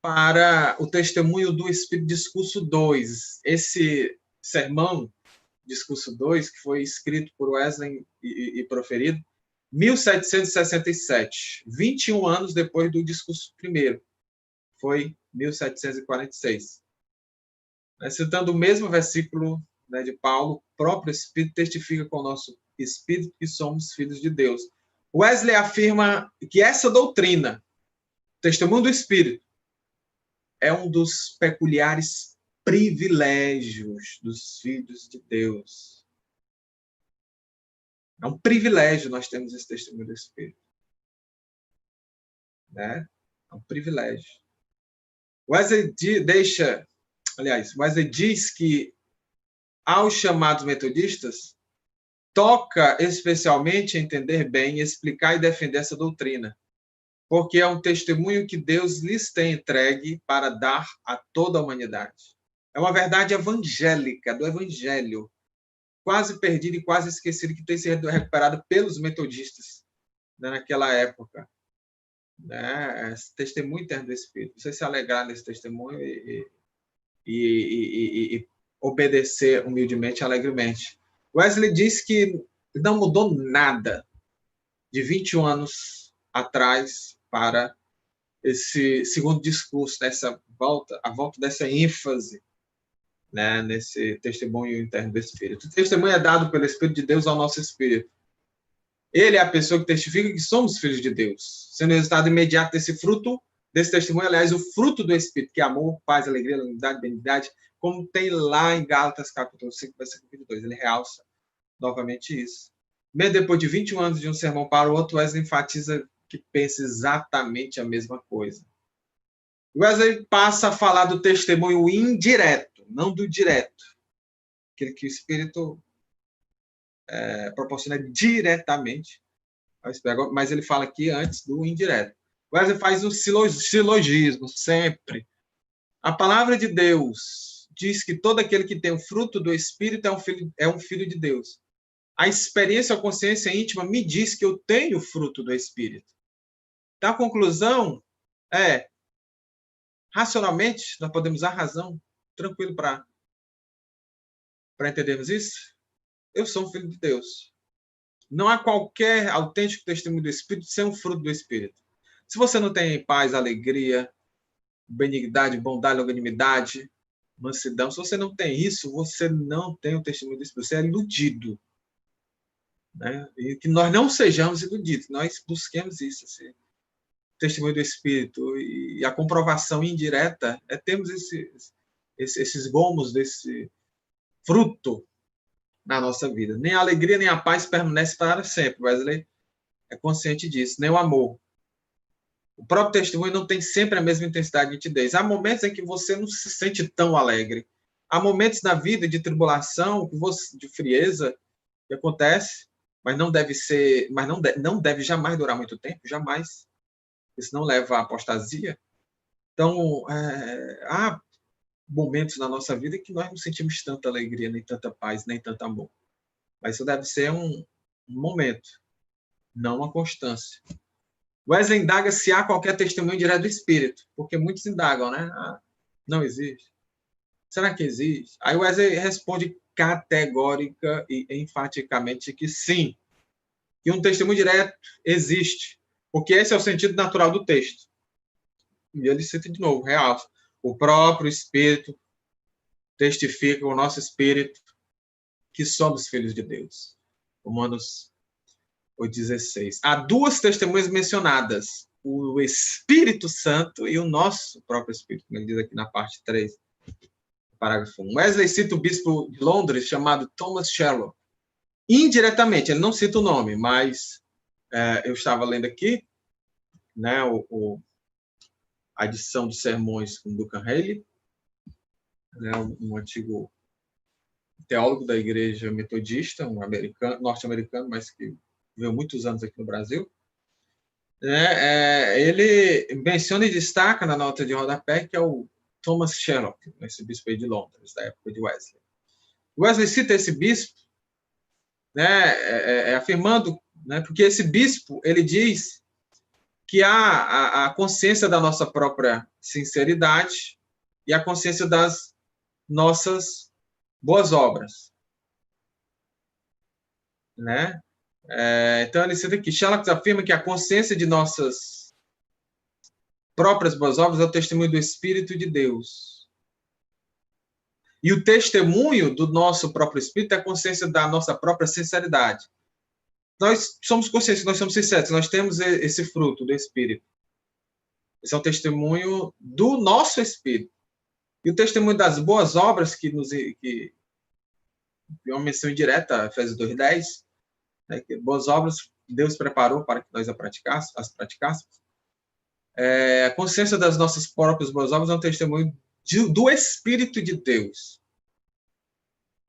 para o testemunho do Espírito, discurso 2. Esse sermão, discurso 2, que foi escrito por Wesley e proferido, 1767, 21 anos depois do discurso primeiro, foi 1746. Citando o mesmo versículo, né, de Paulo, o próprio Espírito testifica com o nosso Espírito que somos filhos de Deus. Wesley afirma que essa doutrina, testemunho do Espírito, é um dos peculiares privilégios dos filhos de Deus. É um privilégio nós termos esse testemunho do Espírito. Né? É um privilégio. Wesley diz que aos chamados metodistas toca especialmente entender bem, explicar e defender essa doutrina, porque é um testemunho que Deus lhes tem entregue para dar a toda a humanidade. É uma verdade evangélica, do Evangelho, quase perdida e quase esquecida, que tem sido recuperada pelos metodistas, né, naquela época. Né? Esse testemunho interno do Espírito. Você se alegrar nesse testemunho e obedecer humildemente, alegremente. Wesley diz que não mudou nada de 21 anos atrás para esse segundo discurso, a volta dessa ênfase, né, nesse testemunho interno do Espírito. O testemunho é dado pelo Espírito de Deus ao nosso Espírito. Ele é a pessoa que testifica que somos filhos de Deus, sendo o resultado imediato desse fruto, desse testemunho, aliás, o fruto do Espírito, que é amor, paz, alegria, longanimidade, benignidade, como tem lá em Gálatas, capítulo 5, versículo 22. Ele realça novamente isso. Mesmo depois de 21 anos de um sermão para o outro, Wesley enfatiza que pensa exatamente a mesma coisa. Wesley passa a falar do testemunho indireto, não do direto. Aquele que o Espírito proporciona diretamente ao Espírito. Mas ele fala aqui antes do indireto. Wesley faz um silogismo, sempre. A palavra de Deus diz que todo aquele que tem o fruto do Espírito é um filho de Deus. A experiência, a consciência íntima me diz que eu tenho o fruto do Espírito. Então, a conclusão é, racionalmente, nós podemos usar a razão, tranquilo para entendermos isso? Eu sou um filho de Deus. Não há qualquer autêntico testemunho do Espírito sem um fruto do Espírito. Se você não tem paz, alegria, benignidade, bondade, longanimidade, mansidão, se você não tem isso, você não tem o testemunho do Espírito. Você é iludido. Né? E que nós não sejamos iludidos, nós busquemos isso, esse testemunho do Espírito. E a comprovação indireta é termos esses gomos desse fruto na nossa vida. Nem a alegria, nem a paz permanece para sempre. Wesley é consciente disso, nem o amor. O próprio testemunho não tem sempre a mesma intensidade de nitidez. Há momentos em que você não se sente tão alegre. Há momentos na vida de tribulação, de frieza, que acontece, mas não deve ser, mas não deve jamais durar muito tempo, jamais. Isso não leva à apostasia. Então, há momentos na nossa vida que nós não sentimos tanta alegria, nem tanta paz, nem tanto amor. Mas isso deve ser um momento, não uma constância. Wesley indaga se há qualquer testemunho direto do Espírito, porque muitos indagam, né? Não existe. Será que existe? Aí Wesley responde categórica e enfaticamente que sim, que um testemunho direto existe, porque esse é o sentido natural do texto. E ele cita de novo, realça. O próprio Espírito testifica com o nosso Espírito que somos filhos de Deus. Romanos 8,16. Há duas testemunhas mencionadas, o Espírito Santo e o nosso próprio Espírito, como ele diz aqui na parte 3, parágrafo 1. Wesley cita o bispo de Londres, chamado Thomas Sherlock. Indiretamente, ele não cita o nome, mas eu estava lendo aqui, né, a edição dos sermões com Duncan Haley, né, um antigo teólogo da igreja metodista, um norte-americano, mas que viveu muitos anos aqui no Brasil. Ele menciona e destaca na nota de rodapé que é o Thomas Sherlock, esse bispo aí de Londres, da época de Wesley. Wesley cita esse bispo, né, afirmando, né, porque esse bispo, ele diz que há a consciência da nossa própria sinceridade e a consciência das nossas boas obras, né? Então, ele cita aqui, Sherlock afirma que a consciência de nossas próprias boas obras é o testemunho do Espírito de Deus. E o testemunho do nosso próprio Espírito é a consciência da nossa própria sinceridade. Nós somos conscientes, nós somos sinceros, nós temos esse fruto do Espírito. Esse é um testemunho do nosso Espírito. E o testemunho das boas obras, que é uma menção indireta, Efésios 2,10, né, que boas obras Deus preparou para que nós as praticássemos. A consciência das nossas próprias boas obras é um testemunho do Espírito de Deus.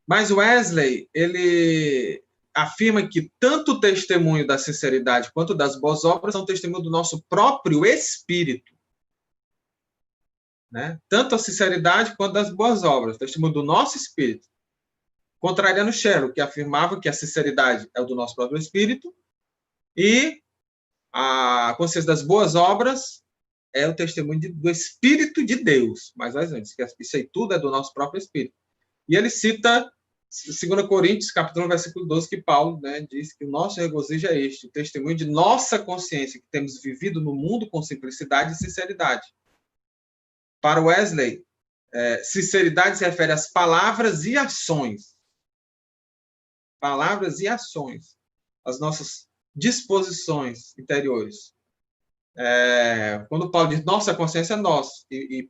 Mas Wesley, ele afirma que tanto o testemunho da sinceridade quanto das boas obras são testemunho do nosso próprio Espírito. Né? Tanto a sinceridade quanto das boas obras, testemunho do nosso Espírito. Contrariando Sherlock, que afirmava que a sinceridade é o do nosso próprio Espírito e a consciência das boas obras é o testemunho do Espírito de Deus. Mas antes, que isso aí tudo é do nosso próprio Espírito. E ele cita 2 Coríntios, capítulo 1, versículo 12, que Paulo, né, diz que o nosso regozijo é este, o testemunho de nossa consciência, que temos vivido no mundo com simplicidade e sinceridade. Para Wesley, sinceridade se refere às palavras e ações. Palavras e ações. As nossas disposições interiores. Quando Paulo diz nossa consciência é nossa, e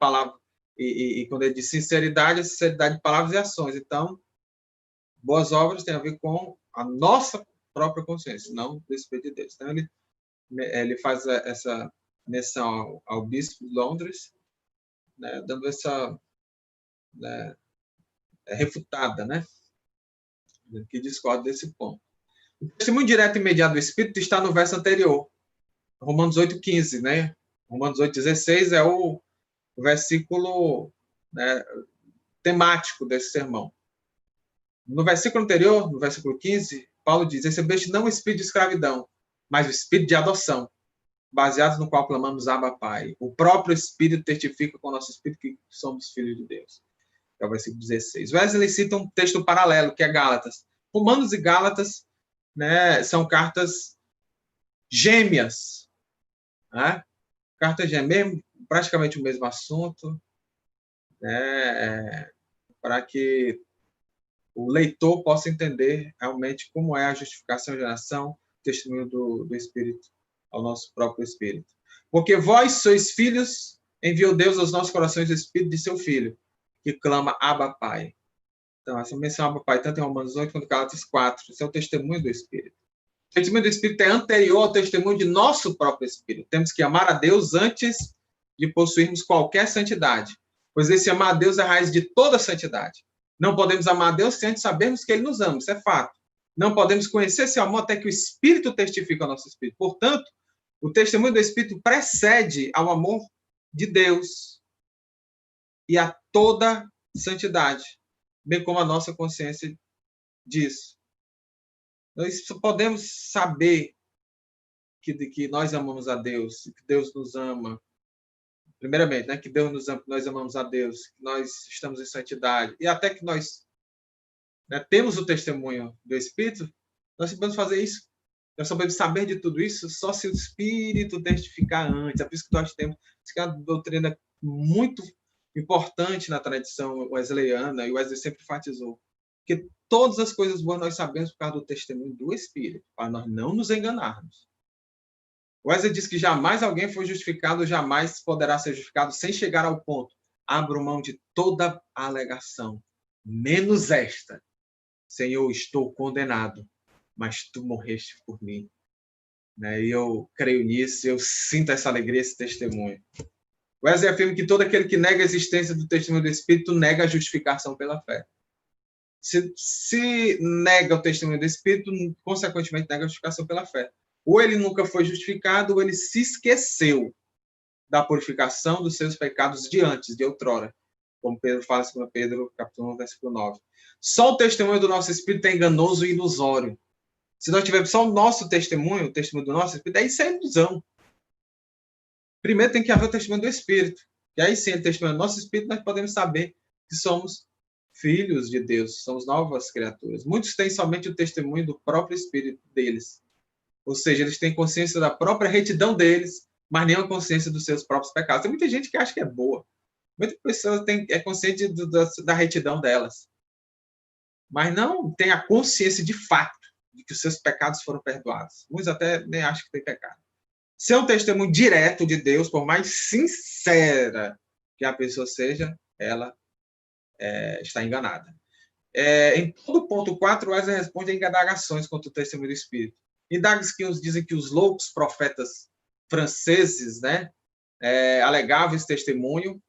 quando ele diz sinceridade, é sinceridade de palavras e ações. Então, boas obras tem a ver com a nossa própria consciência, não do Espírito de Deus. Então, ele faz essa menção ao bispo de Londres, né, dando essa refutada, né, que discorda desse ponto. O testemunho direto e imediato do Espírito está no verso anterior, Romanos 8,15, né? Romanos 8,16 é o versículo, né, temático desse sermão. No versículo anterior, no versículo 15, Paulo diz: recebeste não o espírito de escravidão, mas o espírito de adoção, baseado no qual clamamos Abba Pai. O próprio Espírito testifica com o nosso espírito que somos filhos de Deus. É o versículo 16. Wesley cita um texto paralelo, que é Gálatas. Romanos e Gálatas, né, são cartas gêmeas. Né? Cartas gêmeas, praticamente o mesmo assunto, né, para que o leitor possa entender realmente como é a justificação e geração, testemunho do Espírito ao nosso próprio Espírito. Porque vós sois filhos, enviou Deus aos nossos corações o Espírito de seu Filho, que clama Abba Pai. Então, essa menção Abba Pai, tanto em Romanos 8 quanto em Gálatas 4, esse é o testemunho do Espírito. O testemunho do Espírito é anterior ao testemunho de nosso próprio Espírito. Temos que amar a Deus antes de possuirmos qualquer santidade, pois esse amar a Deus é a raiz de toda santidade. Não podemos amar a Deus sem antes sabermos que Ele nos ama, isso é fato. Não podemos conhecer esse amor até que o Espírito testifique ao nosso Espírito. Portanto, o testemunho do Espírito precede ao amor de Deus e a toda santidade, bem como a nossa consciência diz. Nós podemos saber que nós amamos a Deus, que Deus nos ama, primeiramente, né, que Deus nos ama, que nós amamos a Deus, que nós estamos em santidade, e até que nós, né, temos o testemunho do Espírito, nós podemos fazer isso. Nós só podemos saber de tudo isso só se o Espírito testificar antes. É por isso que nós temos, isso que é uma doutrina muito importante na tradição wesleyana, e Wesley sempre enfatizou, que todas as coisas boas nós sabemos por causa do testemunho do Espírito, para nós não nos enganarmos. Wesley diz que jamais alguém foi justificado, jamais poderá ser justificado sem chegar ao ponto. Abro mão de toda a alegação, menos esta. Senhor, estou condenado, mas tu morreste por mim. E eu creio nisso, eu sinto essa alegria, esse testemunho. Wesley afirma que todo aquele que nega a existência do testemunho do Espírito nega a justificação pela fé. Se nega o testemunho do Espírito, consequentemente nega a justificação pela fé. Ou ele nunca foi justificado, ou ele se esqueceu da purificação dos seus pecados de antes, de outrora. Como Pedro fala em 2 Pedro, capítulo 1, versículo 9. Só o testemunho do nosso Espírito é enganoso e ilusório. Se nós tivermos só o nosso testemunho, o testemunho do nosso Espírito, aí isso é ilusão. Primeiro tem que haver o testemunho do Espírito. E aí sim, o testemunho do nosso Espírito, nós podemos saber que somos filhos de Deus, somos novas criaturas. Muitos têm somente o testemunho do próprio Espírito deles. Ou seja, eles têm consciência da própria retidão deles, mas nem a consciência dos seus próprios pecados. Tem muita gente que acha que é boa. Muitas pessoas é consciente da retidão delas. Mas não tem a consciência de fato de que os seus pecados foram perdoados. Muitos até nem acham que tem pecado. Se é um testemunho direto de Deus, por mais sincera que a pessoa seja, ela está enganada. Em todo ponto 4, Wesley responde a indagações contra o testemunho do Espírito. Indagas que uns dizem que os loucos profetas franceses, alegavam esse testemunho,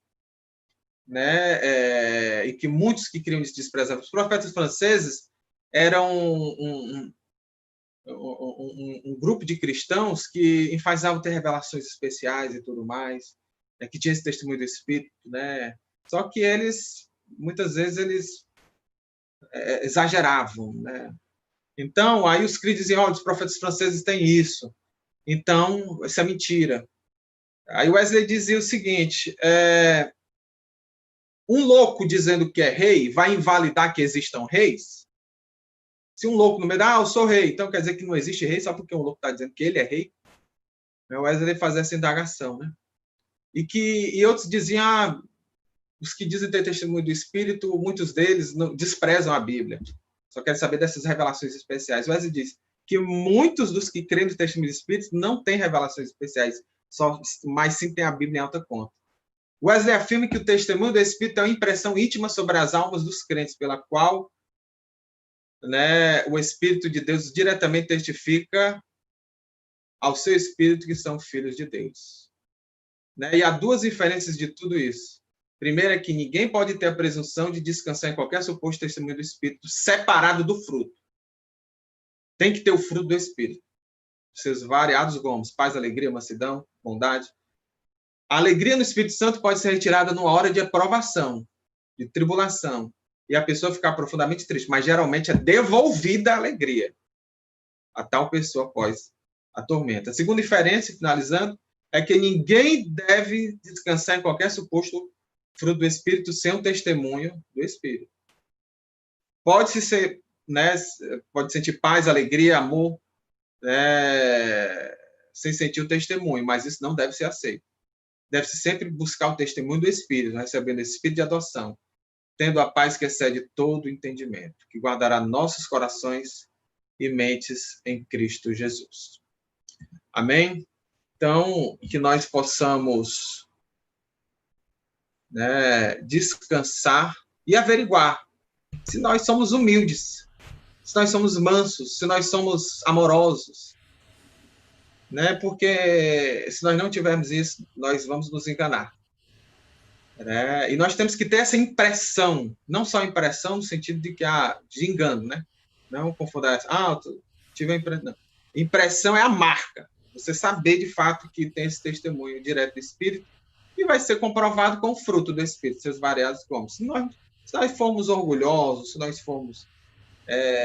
e que muitos que queriam desprezar. Os profetas franceses eram um grupo de cristãos que enfatizavam ter revelações especiais e tudo mais, que tinha esse testemunho do Espírito, Só que muitas vezes, exageravam, Então, aí os críticos diziam, os profetas franceses têm isso. Então, isso é mentira. Aí Wesley dizia o seguinte, um louco dizendo que é rei vai invalidar que existam reis? Se um louco no meio, eu sou rei, então quer dizer que não existe rei só porque um louco está dizendo que ele é rei? Wesley fazia essa indagação, E outros diziam, os que dizem ter testemunho do Espírito, muitos deles desprezam a Bíblia. Só querem saber dessas revelações especiais. Wesley diz que muitos dos que creem no testemunho do Espírito não têm revelações especiais, mas sim têm a Bíblia em alta conta. Wesley afirma que o testemunho do Espírito é uma impressão íntima sobre as almas dos crentes, pela qual o Espírito de Deus diretamente testifica ao seu Espírito que são filhos de Deus. E há duas inferências de tudo isso. Primeiro é que ninguém pode ter a presunção de descansar em qualquer suposto testemunho do Espírito separado do fruto. Tem que ter o fruto do Espírito. Seus variados gomos, paz, alegria, mansidão, bondade. A alegria no Espírito Santo pode ser retirada numa hora de aprovação, de tribulação, e a pessoa ficar profundamente triste, mas geralmente é devolvida a alegria a tal pessoa após a tormenta. A segunda inferência, finalizando, é que ninguém deve descansar em qualquer suposto fruto do Espírito sem um testemunho do Espírito. Pode sentir paz, alegria, amor, sem sentir o testemunho, mas isso não deve ser aceito. Deve-se sempre buscar o testemunho do Espírito, recebendo esse Espírito de adoção, tendo a paz que excede todo o entendimento, que guardará nossos corações e mentes em Cristo Jesus. Amém? Então, que nós possamos descansar e averiguar se nós somos humildes, se nós somos mansos, se nós somos amorosos, porque se nós não tivermos isso, nós vamos nos enganar. E nós temos que ter essa impressão, não só impressão no sentido de engano, Não confundar, tive a impressão. Não. Impressão é a marca. Você saber de fato que tem esse testemunho direto do Espírito e vai ser comprovado com o fruto do Espírito, seus variados gomos. Se nós formos orgulhosos, se nós formos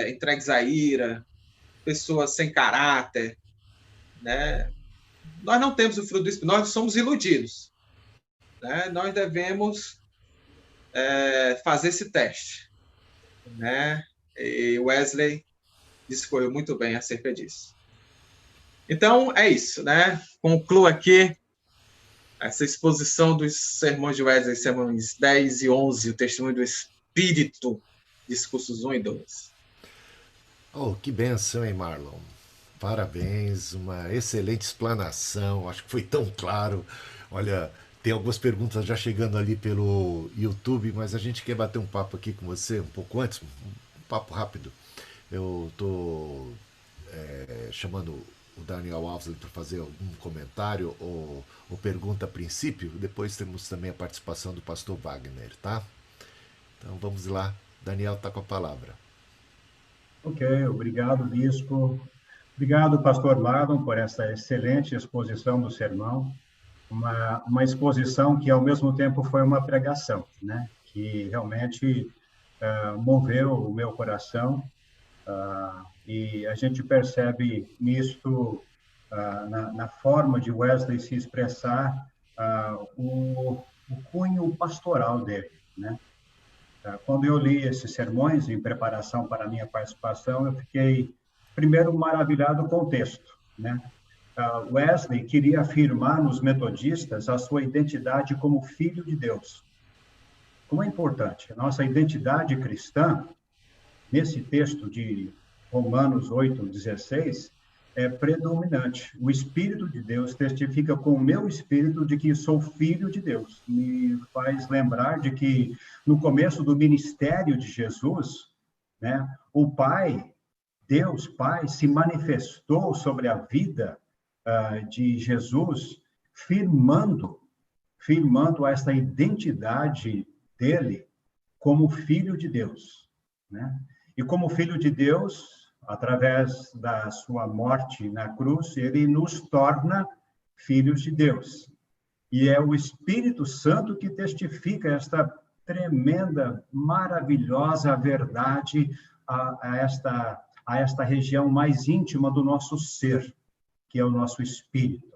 entregues à ira, pessoas sem caráter, nós não temos o fruto do Espírito, nós somos iludidos. Nós devemos fazer esse teste. E Wesley discorreu muito bem acerca disso. Então, é isso. Concluo aqui essa exposição dos sermões de Wesley, sermões 10 e 11, o testemunho do Espírito discursos 1 e 2. Oh, que benção, hein, Marlon? Parabéns, uma excelente explanação. Acho que foi tão claro. Olha, tem algumas perguntas já chegando ali pelo YouTube, mas a gente quer bater um papo aqui com você um pouco antes, um papo rápido. Eu estou chamando o Daniel Alves para fazer algum comentário ou pergunta a princípio. Depois temos também a participação do pastor Wagner, tá? Então vamos lá. Daniel está com a palavra. Ok, obrigado, bispo. Obrigado, pastor Marlon, por essa excelente exposição do sermão. Uma exposição que, ao mesmo tempo, foi uma pregação, né? Que realmente moveu o meu coração. E a gente percebe nisto, na forma de Wesley se expressar, o cunho pastoral dele, né? Quando eu li esses sermões em preparação para a minha participação, eu fiquei, primeiro, maravilhado com o texto, né? Wesley queria afirmar nos metodistas a sua identidade como filho de Deus. Como é importante, a nossa identidade cristã, nesse texto de Romanos 8:16, é predominante. O Espírito de Deus testifica com o meu espírito de que sou filho de Deus. Me faz lembrar de que, no começo do ministério de Jesus, né, o Pai, Deus Pai, se manifestou sobre a vida de Jesus, firmando essa identidade dele como filho de Deus, né? E como filho de Deus, através da sua morte na cruz, ele nos torna filhos de Deus. E é o Espírito Santo que testifica esta tremenda, maravilhosa verdade a esta região mais íntima do nosso ser, que é o nosso espírito,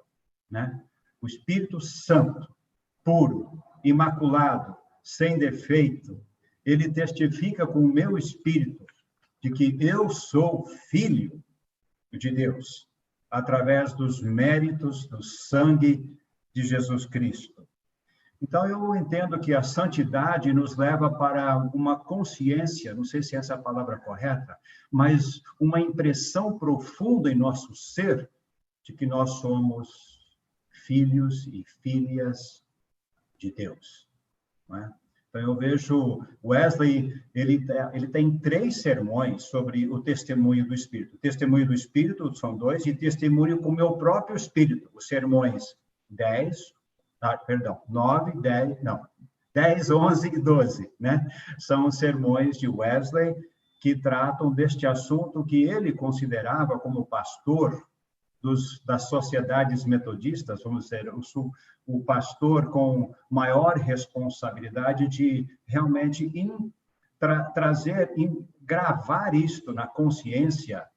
né? O Espírito Santo, puro, imaculado, sem defeito, ele testifica com o meu espírito de que eu sou filho de Deus, através dos méritos do sangue de Jesus Cristo. Então, eu entendo que a santidade nos leva para uma consciência, não sei se essa é a palavra correta, mas uma impressão profunda em nosso ser de que nós somos filhos e filhas de Deus, não é? Então, eu vejo Wesley, ele tem 3 sermões sobre o testemunho do Espírito. O testemunho do Espírito são 2, e testemunho com o meu próprio Espírito. Os sermões 10, 11 e 12, né? São os sermões de Wesley que tratam deste assunto que ele considerava como pastor das sociedades metodistas, vamos dizer, o pastor com maior responsabilidade de realmente gravar isto na consciência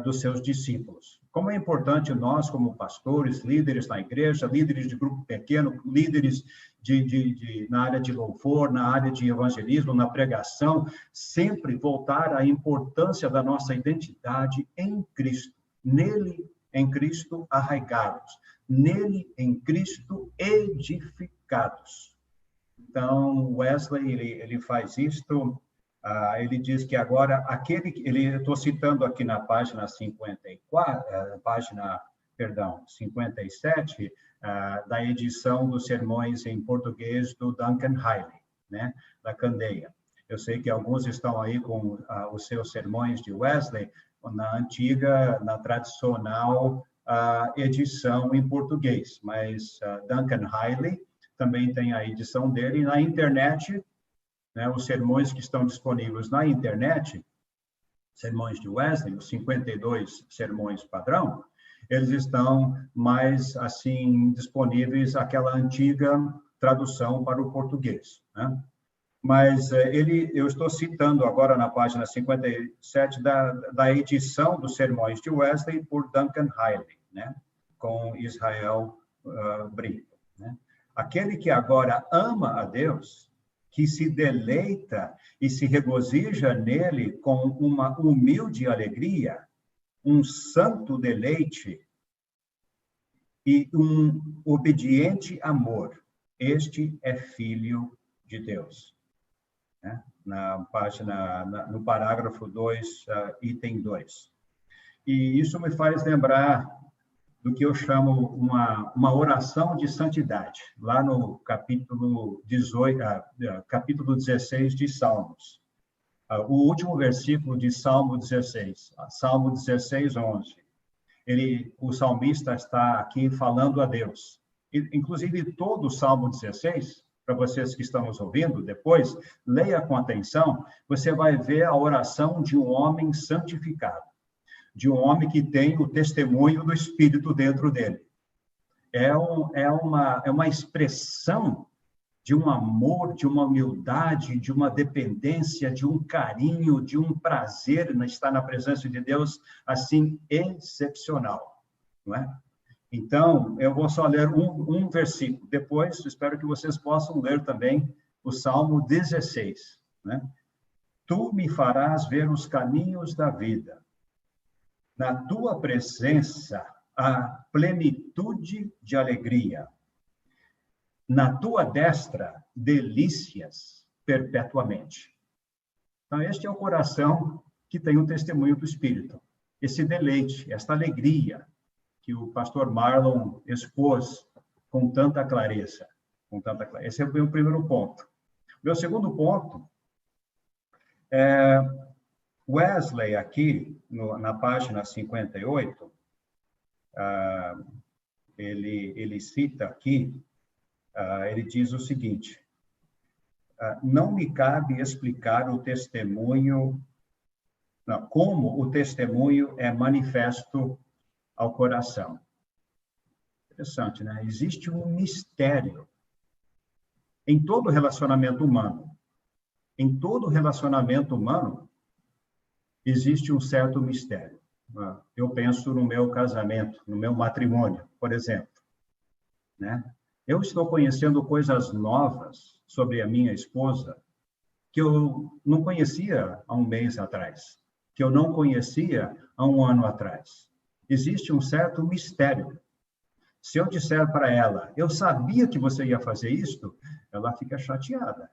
dos seus discípulos. Como é importante nós, como pastores, líderes na igreja, líderes de grupo pequeno, líderes na área de louvor, na área de evangelismo, na pregação, sempre voltar à importância da nossa identidade em Cristo, nele, em Cristo arraigados, nele, em Cristo edificados. Então, Wesley, ele faz isto, ele diz que agora, eu estou citando aqui na página 57, da edição dos sermões em português do Duncan Hiley, né, da Candeia. Eu sei que alguns estão aí com os seus sermões de Wesley, na tradicional edição em português, mas Duncan Hiley também tem a edição dele. Na internet, né, os sermões que estão disponíveis na internet, sermões de Wesley, os 52 sermões padrão, eles estão mais, assim, disponíveis aquela antiga tradução para o português, né? Mas eu estou citando agora na página 57 da edição dos sermões de Wesley por Duncan Hiley, né? Com Israel Brito, né? Aquele que agora ama a Deus, que se deleita e se regozija nele com uma humilde alegria, um santo deleite e um obediente amor, este é filho de Deus. né? No parágrafo 2, item 2. E isso me faz lembrar do que eu chamo uma oração de santidade, lá no capítulo 16 de Salmos. O último versículo de Salmo 16, Salmo 16, 11. O salmista está aqui falando a Deus. Inclusive, todo o Salmo 16, para vocês que estão nos ouvindo depois, leia com atenção, você vai ver a oração de um homem santificado, de um homem que tem o testemunho do Espírito dentro dele. É uma expressão de um amor, de uma humildade, de uma dependência, de um carinho, de um prazer em estar na presença de Deus, assim, excepcional, não é? Então, eu vou só ler um versículo. Depois, espero que vocês possam ler também o Salmo 16, né? Tu me farás ver os caminhos da vida. Na tua presença, há plenitude de alegria. Na tua destra, delícias perpetuamente. Então, este é o coração que tem um testemunho do Espírito. Esse deleite, esta alegria que o pastor Marlon expôs com tanta clareza. Esse é o meu primeiro ponto. Meu segundo ponto é Wesley, aqui, na página 58, ele cita aqui, ele diz o seguinte: não me cabe explicar o testemunho, não, como o testemunho é manifesto ao coração. Interessante, né? Existe um mistério em todo relacionamento humano. Em todo relacionamento humano, existe um certo mistério. Eu penso no meu casamento, no meu matrimônio, por exemplo, né? Eu estou conhecendo coisas novas sobre a minha esposa que eu não conhecia há um mês atrás, que eu não conhecia há um ano atrás. Existe um certo mistério. Se eu disser para ela, eu sabia que você ia fazer isto, ela fica chateada.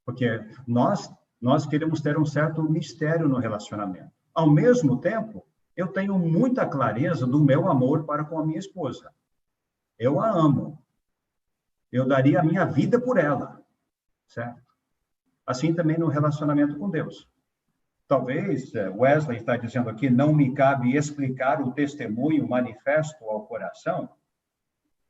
Porque nós queremos ter um certo mistério no relacionamento. Ao mesmo tempo, eu tenho muita clareza do meu amor para com a minha esposa. Eu a amo. Eu daria a minha vida por ela, certo? Assim também no relacionamento com Deus. Talvez, Wesley está dizendo aqui, não me cabe explicar o testemunho manifesto ao coração.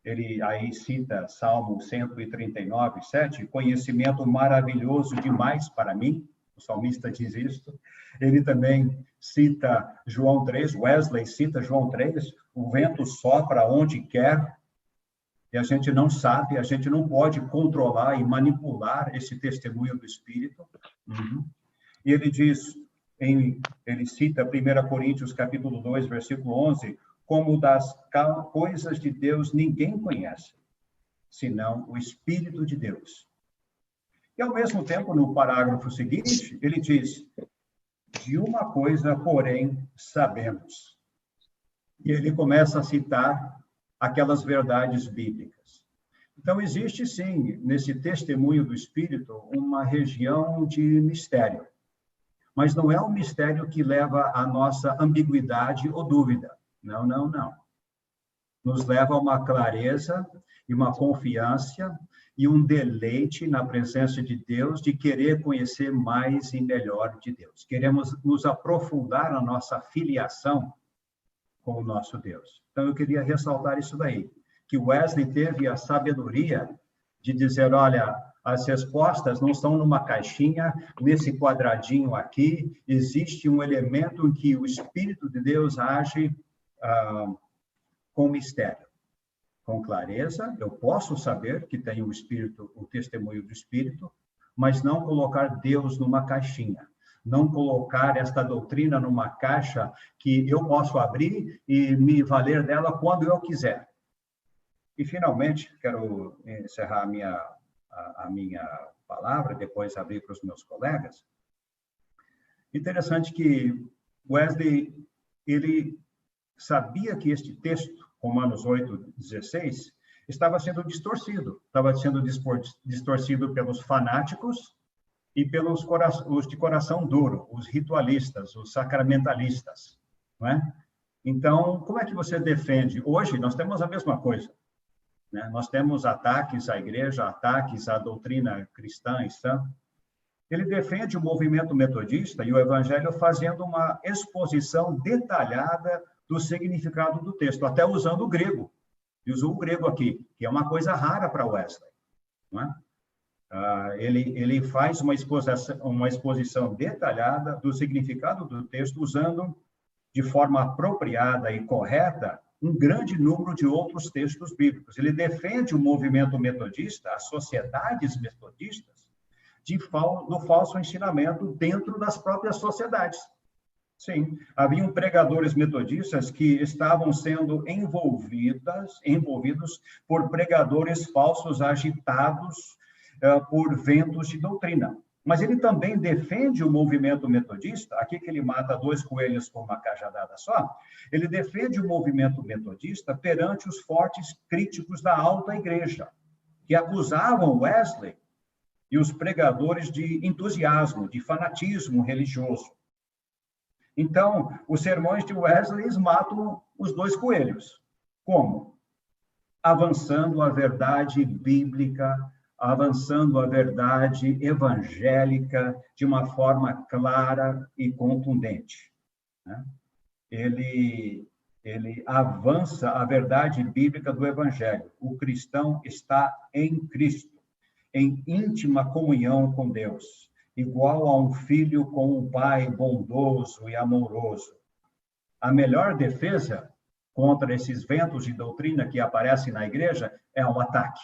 Ele aí cita Salmo 139, 7, conhecimento maravilhoso demais para mim. O salmista diz isso. Ele também cita João 3, Wesley cita João 3, o vento sopra onde quer, e a gente não sabe, a gente não pode controlar e manipular esse testemunho do Espírito. E ele diz, ele cita 1 Coríntios capítulo 2, versículo 11, como das coisas de Deus ninguém conhece, senão o Espírito de Deus. E, ao mesmo tempo, no parágrafo seguinte, ele diz, de uma coisa, porém, sabemos. E ele começa a citar aquelas verdades bíblicas. Então, existe, sim, nesse testemunho do Espírito, uma região de mistério. Mas não é um mistério que leva à nossa ambiguidade ou dúvida. Não, não, não. Nos leva a uma clareza e uma confiança e um deleite na presença de Deus, de querer conhecer mais e melhor de Deus. Queremos nos aprofundar na nossa filiação com o nosso Deus. Então, eu queria ressaltar isso daí, que Wesley teve a sabedoria de dizer, olha, as respostas não estão numa caixinha, nesse quadradinho aqui, existe um elemento em que o Espírito de Deus age com mistério, com clareza. Eu posso saber que tem o Espírito, o testemunho do Espírito, mas não colocar Deus numa caixinha. Não colocar esta doutrina numa caixa que eu posso abrir e me valer dela quando eu quiser. E, finalmente, quero encerrar a minha palavra, depois abrir para os meus colegas. Interessante que Wesley, ele sabia que este texto, Romanos 8:16, estava sendo distorcido. Estava sendo distorcido pelos fanáticos e pelos os de coração duro, os ritualistas, os sacramentalistas, não é? Então, como é que você defende? Hoje, nós temos a mesma coisa, né? Nós temos ataques à igreja, ataques à doutrina cristã e sã. Ele defende o movimento metodista e o evangelho fazendo uma exposição detalhada do significado do texto, até usando o grego. E usou o grego aqui, que é uma coisa rara para Wesley, não é? Ele faz uma exposição detalhada do significado do texto, usando de forma apropriada e correta um grande número de outros textos bíblicos. Ele defende o movimento metodista, as sociedades metodistas, do falso ensinamento dentro das próprias sociedades. Sim, haviam pregadores metodistas que estavam sendo envolvidos por pregadores falsos agitados por ventos de doutrina. Mas ele também defende o movimento metodista, aqui que ele mata 2 coelhos com uma cajadada só, ele defende o movimento metodista perante os fortes críticos da alta igreja, que acusavam Wesley e os pregadores de entusiasmo, de fanatismo religioso. Então, os sermões de Wesley matam os 2 coelhos. Como? Avançando a verdade bíblica, avançando a verdade evangélica de uma forma clara e contundente, né? Ele avança a verdade bíblica do evangelho. O cristão está em Cristo, em íntima comunhão com Deus, igual a um filho com um pai bondoso e amoroso. A melhor defesa contra esses ventos de doutrina que aparecem na igreja é o ataque.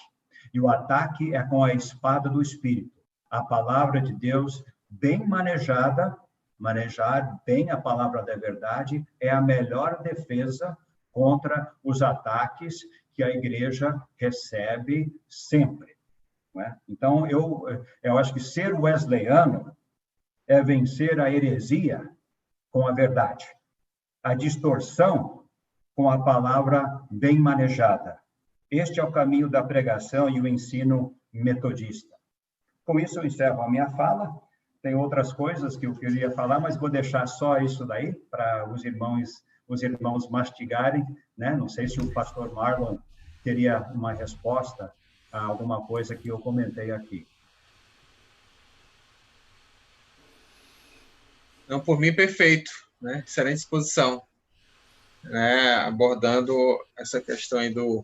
E o ataque é com a espada do Espírito. A palavra de Deus bem manejada, manejar bem a palavra da verdade, é a melhor defesa contra os ataques que a igreja recebe sempre. Não é? Então, eu acho que ser wesleyano é vencer a heresia com a verdade, a distorção com a palavra bem manejada. Este é o caminho da pregação e o ensino metodista. Com isso, eu encerro a minha fala. Tem outras coisas que eu queria falar, mas vou deixar só isso daí para os irmãos mastigarem, né? Não sei se o pastor Marlon teria uma resposta a alguma coisa que eu comentei aqui. Não, por mim, perfeito, né? Excelente exposição, né? Abordando essa questão aí do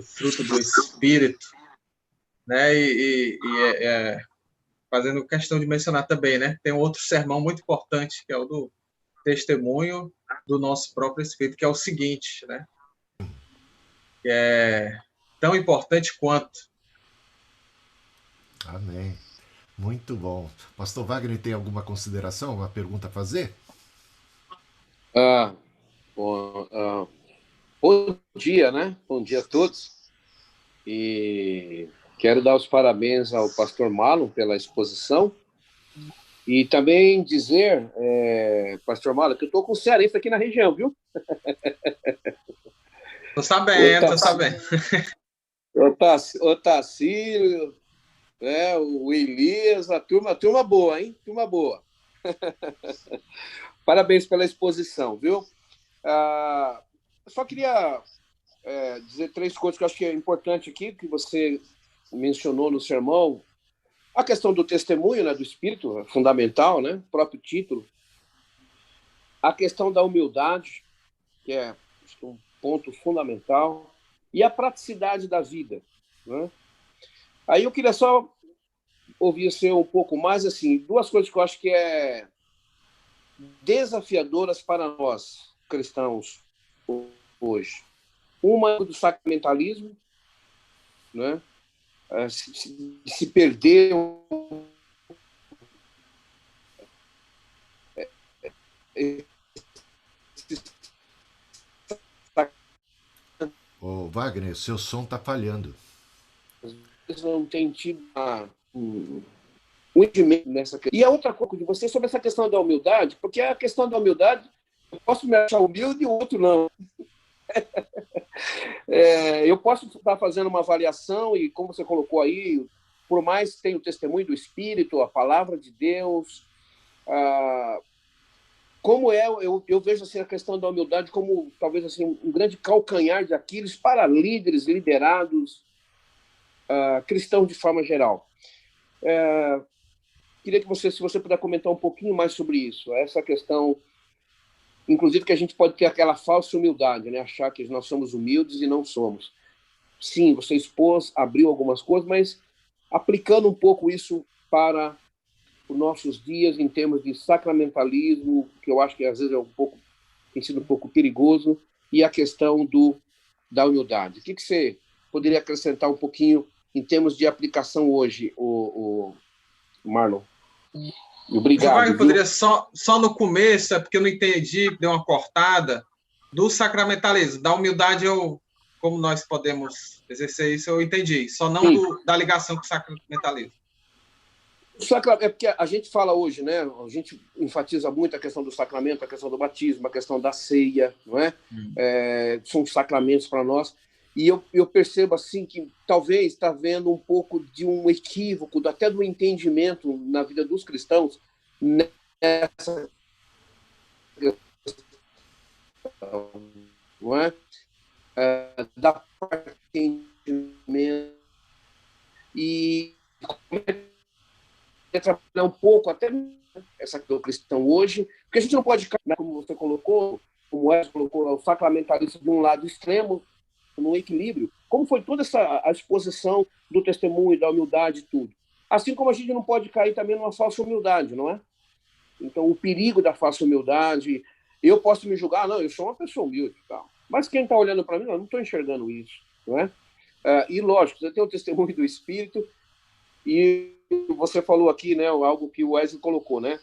fruto do Espírito, né? Fazendo questão de mencionar também, né? Tem um outro sermão muito importante, que é o do testemunho do nosso próprio Espírito, que é o seguinte, né? Que é tão importante quanto. Amém. Muito bom. Pastor Wagner, tem alguma consideração, uma pergunta a fazer? Bom dia, né? Bom dia a todos. E quero dar os parabéns ao pastor Marlon pela exposição. E também dizer, pastor Marlon, que eu estou com cearense aqui na região, viu? Tô sabendo. O Tacílio, né? O Elias, a turma boa, hein? Turma boa. Parabéns pela exposição, viu? Eu só queria dizer 3 coisas que eu acho que é importante aqui, que você mencionou no sermão. A questão do testemunho, né, do Espírito, é fundamental, né? O próprio título. A questão da humildade, que é um ponto fundamental. E a praticidade da vida, né? Aí eu queria só ouvir você um pouco mais, assim, 2 coisas que eu acho que é desafiadoras para nós, cristãos, hoje. Uma é do sacramentalismo, né? Se perder Ô, Wagner, seu som está falhando. Eles não têm tido um entendimento nessa questão. E a outra coisa de você sobre essa questão da humildade, porque a questão da humildade, eu posso me achar humilde e o outro não. Eu posso estar fazendo uma avaliação e, como você colocou aí, por mais que tenha o testemunho do Espírito, a palavra de Deus, como eu vejo assim, a questão da humildade como talvez assim, um grande calcanhar de Aquiles para líderes, liderados, cristãos de forma geral. Queria que você, se você puder comentar um pouquinho mais sobre isso, essa questão, inclusive que a gente pode ter aquela falsa humildade, né? Achar que nós somos humildes e não somos. Sim, você expôs, abriu algumas coisas, mas aplicando um pouco isso para os nossos dias em termos de sacramentalismo, que eu acho que às vezes tem sido um pouco perigoso, e a questão da humildade. O que você poderia acrescentar um pouquinho em termos de aplicação hoje, o Marlon? Obrigado. Eu poderia só no começo, porque eu não entendi, deu uma cortada, do sacramentalismo. Da humildade, como nós podemos exercer isso, eu entendi. Só não da ligação com o sacramentalismo. É porque a gente fala hoje, né? A gente enfatiza muito a questão do sacramento, a questão do batismo, a questão da ceia, não é? São sacramentos para nós. E eu percebo assim que talvez está havendo um pouco de um equívoco, até do entendimento na vida dos cristãos nessa questão, não é? Da parte de entendimento e trabalhar um pouco até essa questão cristão hoje, porque a gente não pode, né, como você colocou, como o Edson colocou, o sacramentalista de um lado extremo, no equilíbrio, como foi toda a exposição do testemunho, da humildade e tudo. Assim como a gente não pode cair também numa falsa humildade, não é? Então, o perigo da falsa humildade, eu posso me julgar, não, eu sou uma pessoa humilde, tal. Mas quem está olhando para mim, eu não estou enxergando isso, não é? E lógico, você tem o testemunho do Espírito, e você falou aqui, né, algo que o Wesley colocou, né?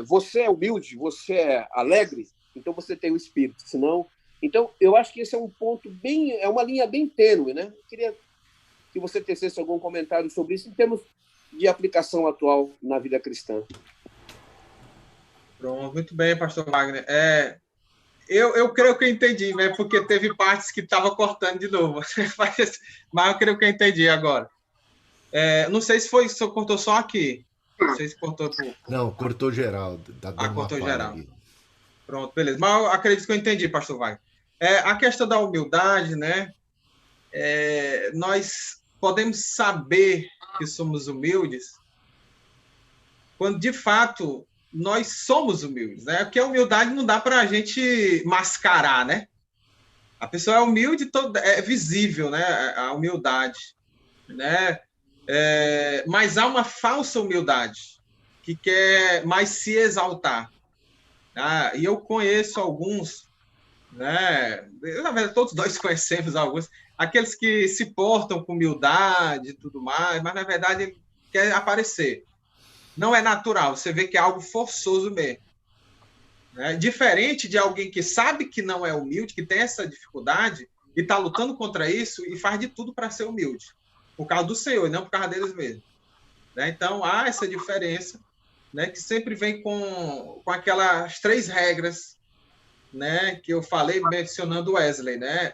Você é humilde, você é alegre, então você tem o Espírito, senão... Então, eu acho que esse é um ponto é uma linha bem tênue, né? Eu queria que você tecesse algum comentário sobre isso em termos de aplicação atual na vida cristã. Pronto, muito bem, pastor Wagner. Eu creio que eu entendi, né? Porque teve partes que estava cortando de novo. Mas eu creio que eu entendi agora. Não sei se cortou só aqui. Não sei se cortou pouco. Não, cortou geral. Cortou geral. Aqui. Pronto, beleza. Mas eu acredito que eu entendi, pastor Wagner. A questão da humildade, né? Nós podemos saber que somos humildes quando, de fato, nós somos humildes, né? Porque a humildade não dá para a gente mascarar, né? A pessoa é humilde, é visível, né? A humildade, né? Mas há uma falsa humildade que quer mais se exaltar. E eu conheço alguns, né? Na verdade, todos nós conhecemos alguns, aqueles que se portam com humildade e tudo mais, mas na verdade quer aparecer. Não é natural, você vê que é algo forçoso mesmo. Né? Diferente de alguém que sabe que não é humilde, que tem essa dificuldade e está lutando contra isso e faz de tudo para ser humilde, por causa do Senhor e não por causa deles mesmos. Né? Então há essa diferença, né, que sempre vem com aquelas 3 regras, né, que eu falei mencionando Wesley, né,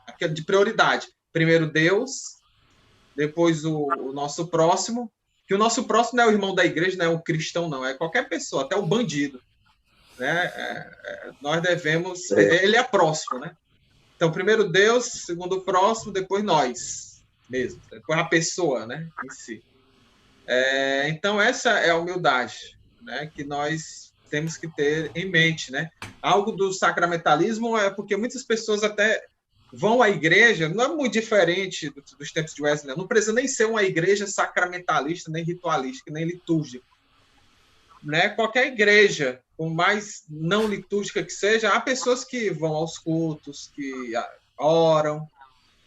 aquele de prioridade. Primeiro Deus, depois o nosso próximo, que o nosso próximo não é o irmão da igreja, não é um cristão, não, é qualquer pessoa, até o bandido. Né? Nós devemos... Ele é próximo, né? Então, primeiro Deus, segundo o próximo, depois nós mesmo, depois a pessoa, né, em si. Então, essa é a humildade, né, que nós temos que ter em mente, né? Algo do sacramentalismo é porque muitas pessoas até vão à igreja, não é muito diferente dos tempos de Wesley, não precisa nem ser uma igreja sacramentalista, nem ritualística, nem litúrgica. Né? Qualquer igreja, por mais não litúrgica que seja, há pessoas que vão aos cultos, que oram,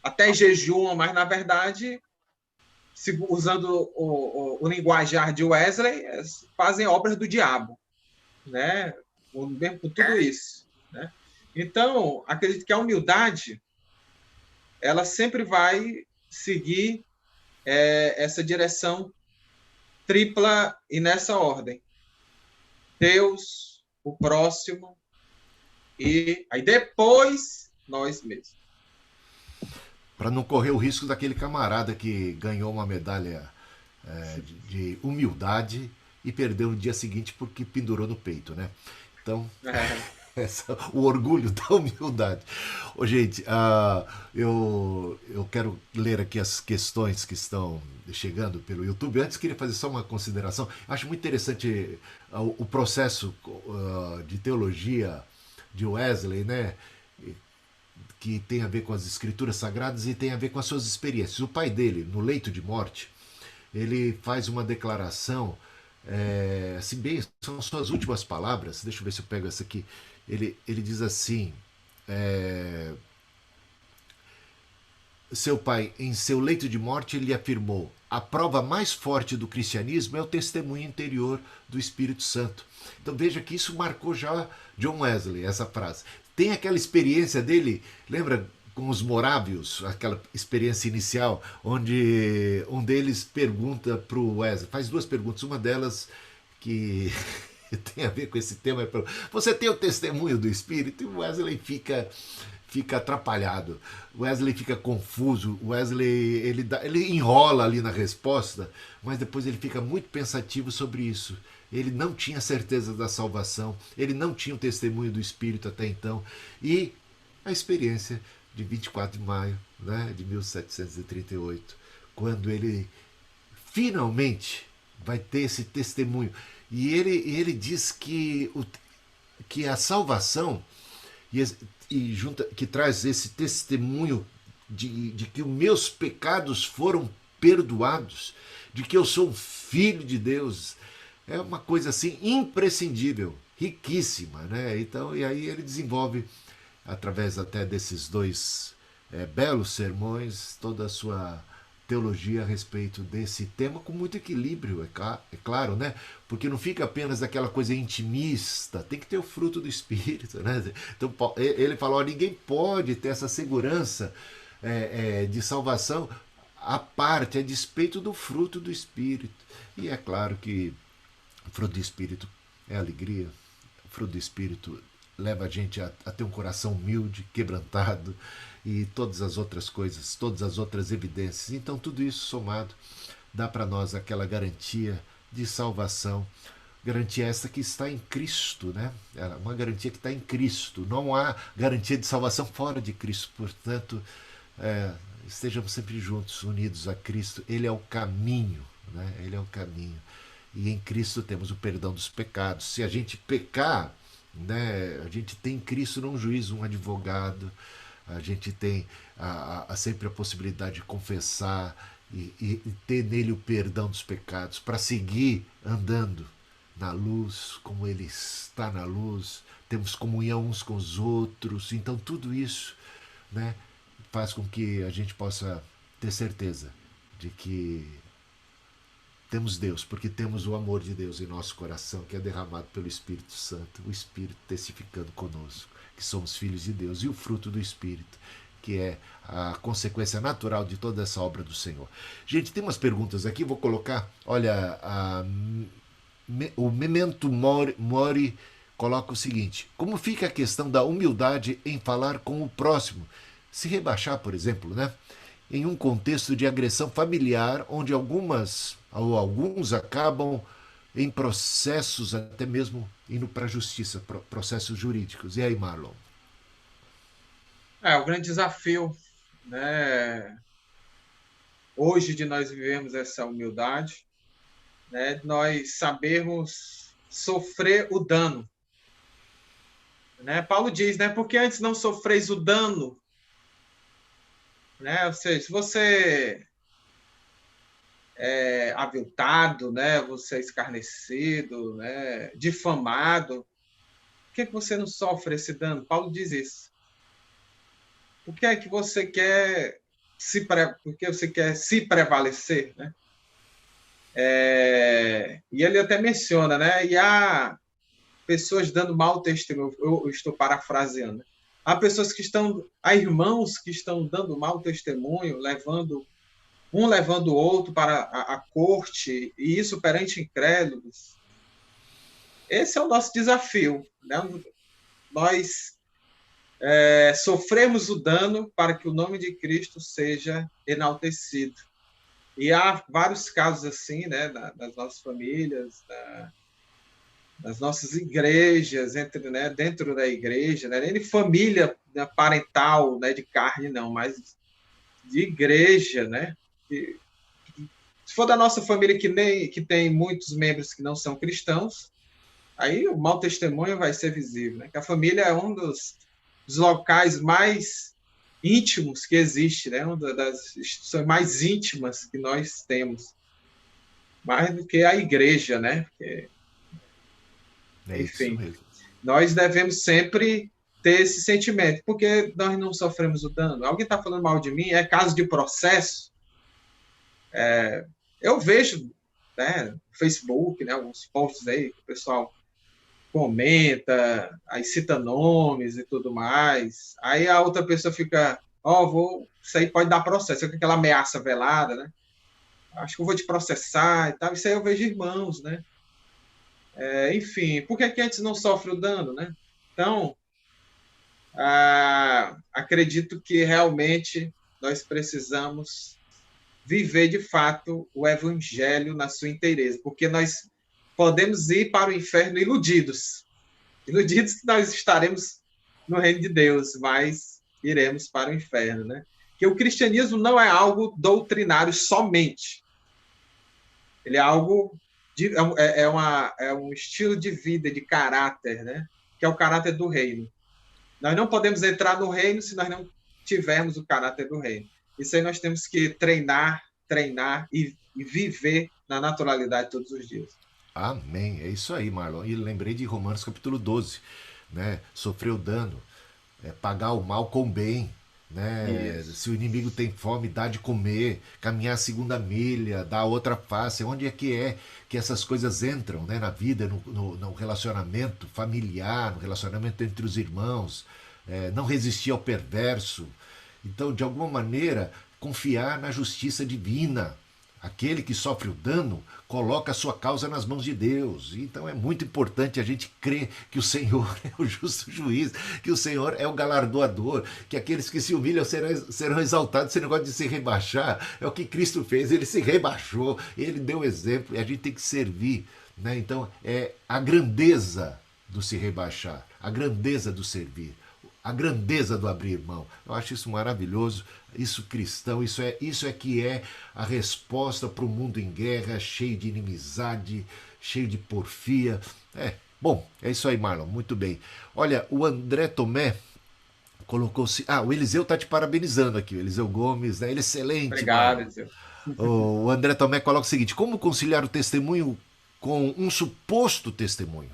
até jejuam, mas, na verdade, usando o linguajar de Wesley, fazem obras do diabo, né? Com tudo isso. Né? Então, acredito que a humildade ela sempre vai seguir essa direção tripla e nessa ordem. Deus, o próximo e aí depois nós mesmos. Para não correr o risco daquele camarada que ganhou uma medalha de humildade e perdeu no dia seguinte porque pendurou no peito, né? Então, o orgulho da humildade. Ô, gente, eu quero ler aqui as questões que estão chegando pelo YouTube. Antes, queria fazer só uma consideração. Acho muito interessante o processo de teologia de Wesley, né? Que tem a ver com as escrituras sagradas e tem a ver com as suas experiências. O pai dele, no leito de morte, ele faz uma declaração, assim bem, são suas últimas palavras, deixa eu ver se eu pego essa aqui. Ele diz assim, seu pai, em seu leito de morte, ele afirmou: a prova mais forte do cristianismo é o testemunho interior do Espírito Santo. Então veja que isso marcou já John Wesley, essa frase. Tem aquela experiência dele, lembra com os morávios, aquela experiência inicial, onde um deles pergunta para o Wesley, faz duas perguntas, uma delas que tem a ver com esse tema, você tem o testemunho do Espírito? E o Wesley fica atrapalhado, Wesley fica confuso, Wesley ele enrola ali na resposta, mas depois ele fica muito pensativo sobre isso. Ele não tinha certeza da salvação, ele não tinha o testemunho do Espírito até então, e a experiência de 24 de maio, né, de 1738, quando ele finalmente vai ter esse testemunho. E ele diz que a salvação que traz esse testemunho de que os meus pecados foram perdoados, de que eu sou um filho de Deus, é uma coisa assim imprescindível, riquíssima, né? Então, e aí ele desenvolve, através até desses dois belos sermões, toda a sua teologia a respeito desse tema, com muito equilíbrio, é claro, né? Porque não fica apenas aquela coisa intimista, tem que ter o fruto do Espírito, né? Então ele falou, ninguém pode ter essa segurança de salvação à parte, a despeito do fruto do Espírito. E é claro que o fruto do Espírito é alegria, o fruto do Espírito leva a gente a ter um coração humilde, quebrantado, e todas as outras coisas, todas as outras evidências. Então tudo isso somado dá para nós aquela garantia de salvação, garantia essa que está em Cristo, né? É uma garantia que está em Cristo, não há garantia de salvação fora de Cristo. Portanto, estejamos sempre juntos, unidos a Cristo. Ele é o caminho, né? Ele é o caminho, e em Cristo temos o perdão dos pecados. Se a gente pecar, né, a gente tem em Cristo num juízo um advogado, a gente tem sempre a possibilidade de confessar e ter nele o perdão dos pecados, para seguir andando na luz, como ele está na luz, temos comunhão uns com os outros. Então tudo isso, né, faz com que a gente possa ter certeza de que temos Deus, porque temos o amor de Deus em nosso coração, que é derramado pelo Espírito Santo, o Espírito testificando conosco que somos filhos de Deus, e o fruto do Espírito, que é a consequência natural de toda essa obra do Senhor. Gente, tem umas perguntas aqui, vou colocar, olha, o Memento Mori coloca o seguinte: como fica a questão da humildade em falar com o próximo? Se rebaixar, por exemplo, né? Em um contexto de agressão familiar, onde alguns acabam em processos, até mesmo indo para a justiça, processos jurídicos. E aí, Marlon? O grande desafio, né, hoje, de nós vivermos essa humildade, né, nós sabermos sofrer o dano. Né? Paulo diz, né, porque antes não sofreis o dano, né? Ou seja, se você é aviltado, né, você é escarnecido, né, difamado, por que você não sofre esse dano? Paulo diz isso. Por que é que você quer porque você quer se prevalecer, né? E ele até menciona, né? E há pessoas dando mau testemunho, eu estou parafraseando, né? Há irmãos que estão dando mau testemunho, levando o outro para a corte, e isso perante incrédulos. Esse é o nosso desafio, né? Nós sofremos o dano para que o nome de Cristo seja enaltecido. E há vários casos assim, né, das nossas famílias, das nossas igrejas, né, dentro da igreja, né, nem de família, né, parental, né, de carne, não, mas de igreja, né? E, se for da nossa família que tem muitos membros que não são cristãos, aí o mau testemunho vai ser visível, né? Que a família é um dos locais mais íntimos que existe, né? Uma das instituições mais íntimas que nós temos, mais do que a igreja, né? Porque, É isso enfim, mesmo. nós devemos sempre ter esse sentimento, porque nós não sofremos o dano. Alguém está falando mal de mim, é caso de processo. Eu vejo, né, no Facebook, né, alguns posts aí que o pessoal comenta, aí cita nomes e tudo mais. Aí a outra pessoa fica, isso aí pode dar processo, com aquela ameaça velada, né? Acho que eu vou te processar e tal. Isso aí eu vejo irmãos, né? Enfim, por que antes não sofre o dano, né? Então, acredito que realmente nós precisamos viver de fato o evangelho na sua inteireza, porque nós podemos ir para o inferno iludidos, iludidos que nós estaremos no reino de Deus, mas iremos para o inferno, né? Que o cristianismo não é algo doutrinário somente, ele é algo é um estilo de vida, de caráter, né? Que é o caráter do reino. Nós não podemos entrar no reino se nós não tivermos o caráter do reino. Isso aí nós temos que treinar e viver na naturalidade todos os dias. Amém. É isso aí, Marlon. E lembrei de Romanos capítulo 12, né? Sofrer o dano, pagar o mal com o bem, né? Isso. Se o inimigo tem fome, dá de comer, caminhar a segunda milha, dar a outra face. Onde é que essas coisas entram, né? Na vida, no relacionamento familiar, no relacionamento entre os irmãos, não resistir ao perverso. Então, de alguma maneira, confiar na justiça divina. Aquele que sofre o dano coloca a sua causa nas mãos de Deus. Então é muito importante a gente crer que o Senhor é o justo juiz, que o Senhor é o galardoador, que aqueles que se humilham serão exaltados. Esse negócio de se rebaixar é o que Cristo fez, ele se rebaixou, ele deu exemplo e a gente tem que servir. Né? Então é a grandeza do se rebaixar, a grandeza do servir, a grandeza do abrir mão. Eu acho isso maravilhoso, isso cristão, isso é que é a resposta para o mundo em guerra, cheio de inimizade, cheio de porfia. Bom, é isso aí, Marlon, muito bem. Olha, o André Tomé colocou-se... o Eliseu está te parabenizando aqui, o Eliseu Gomes, né? Ele é excelente, Obrigado, Marlon. Eliseu. O André Tomé coloca o seguinte: como conciliar o testemunho com um suposto testemunho?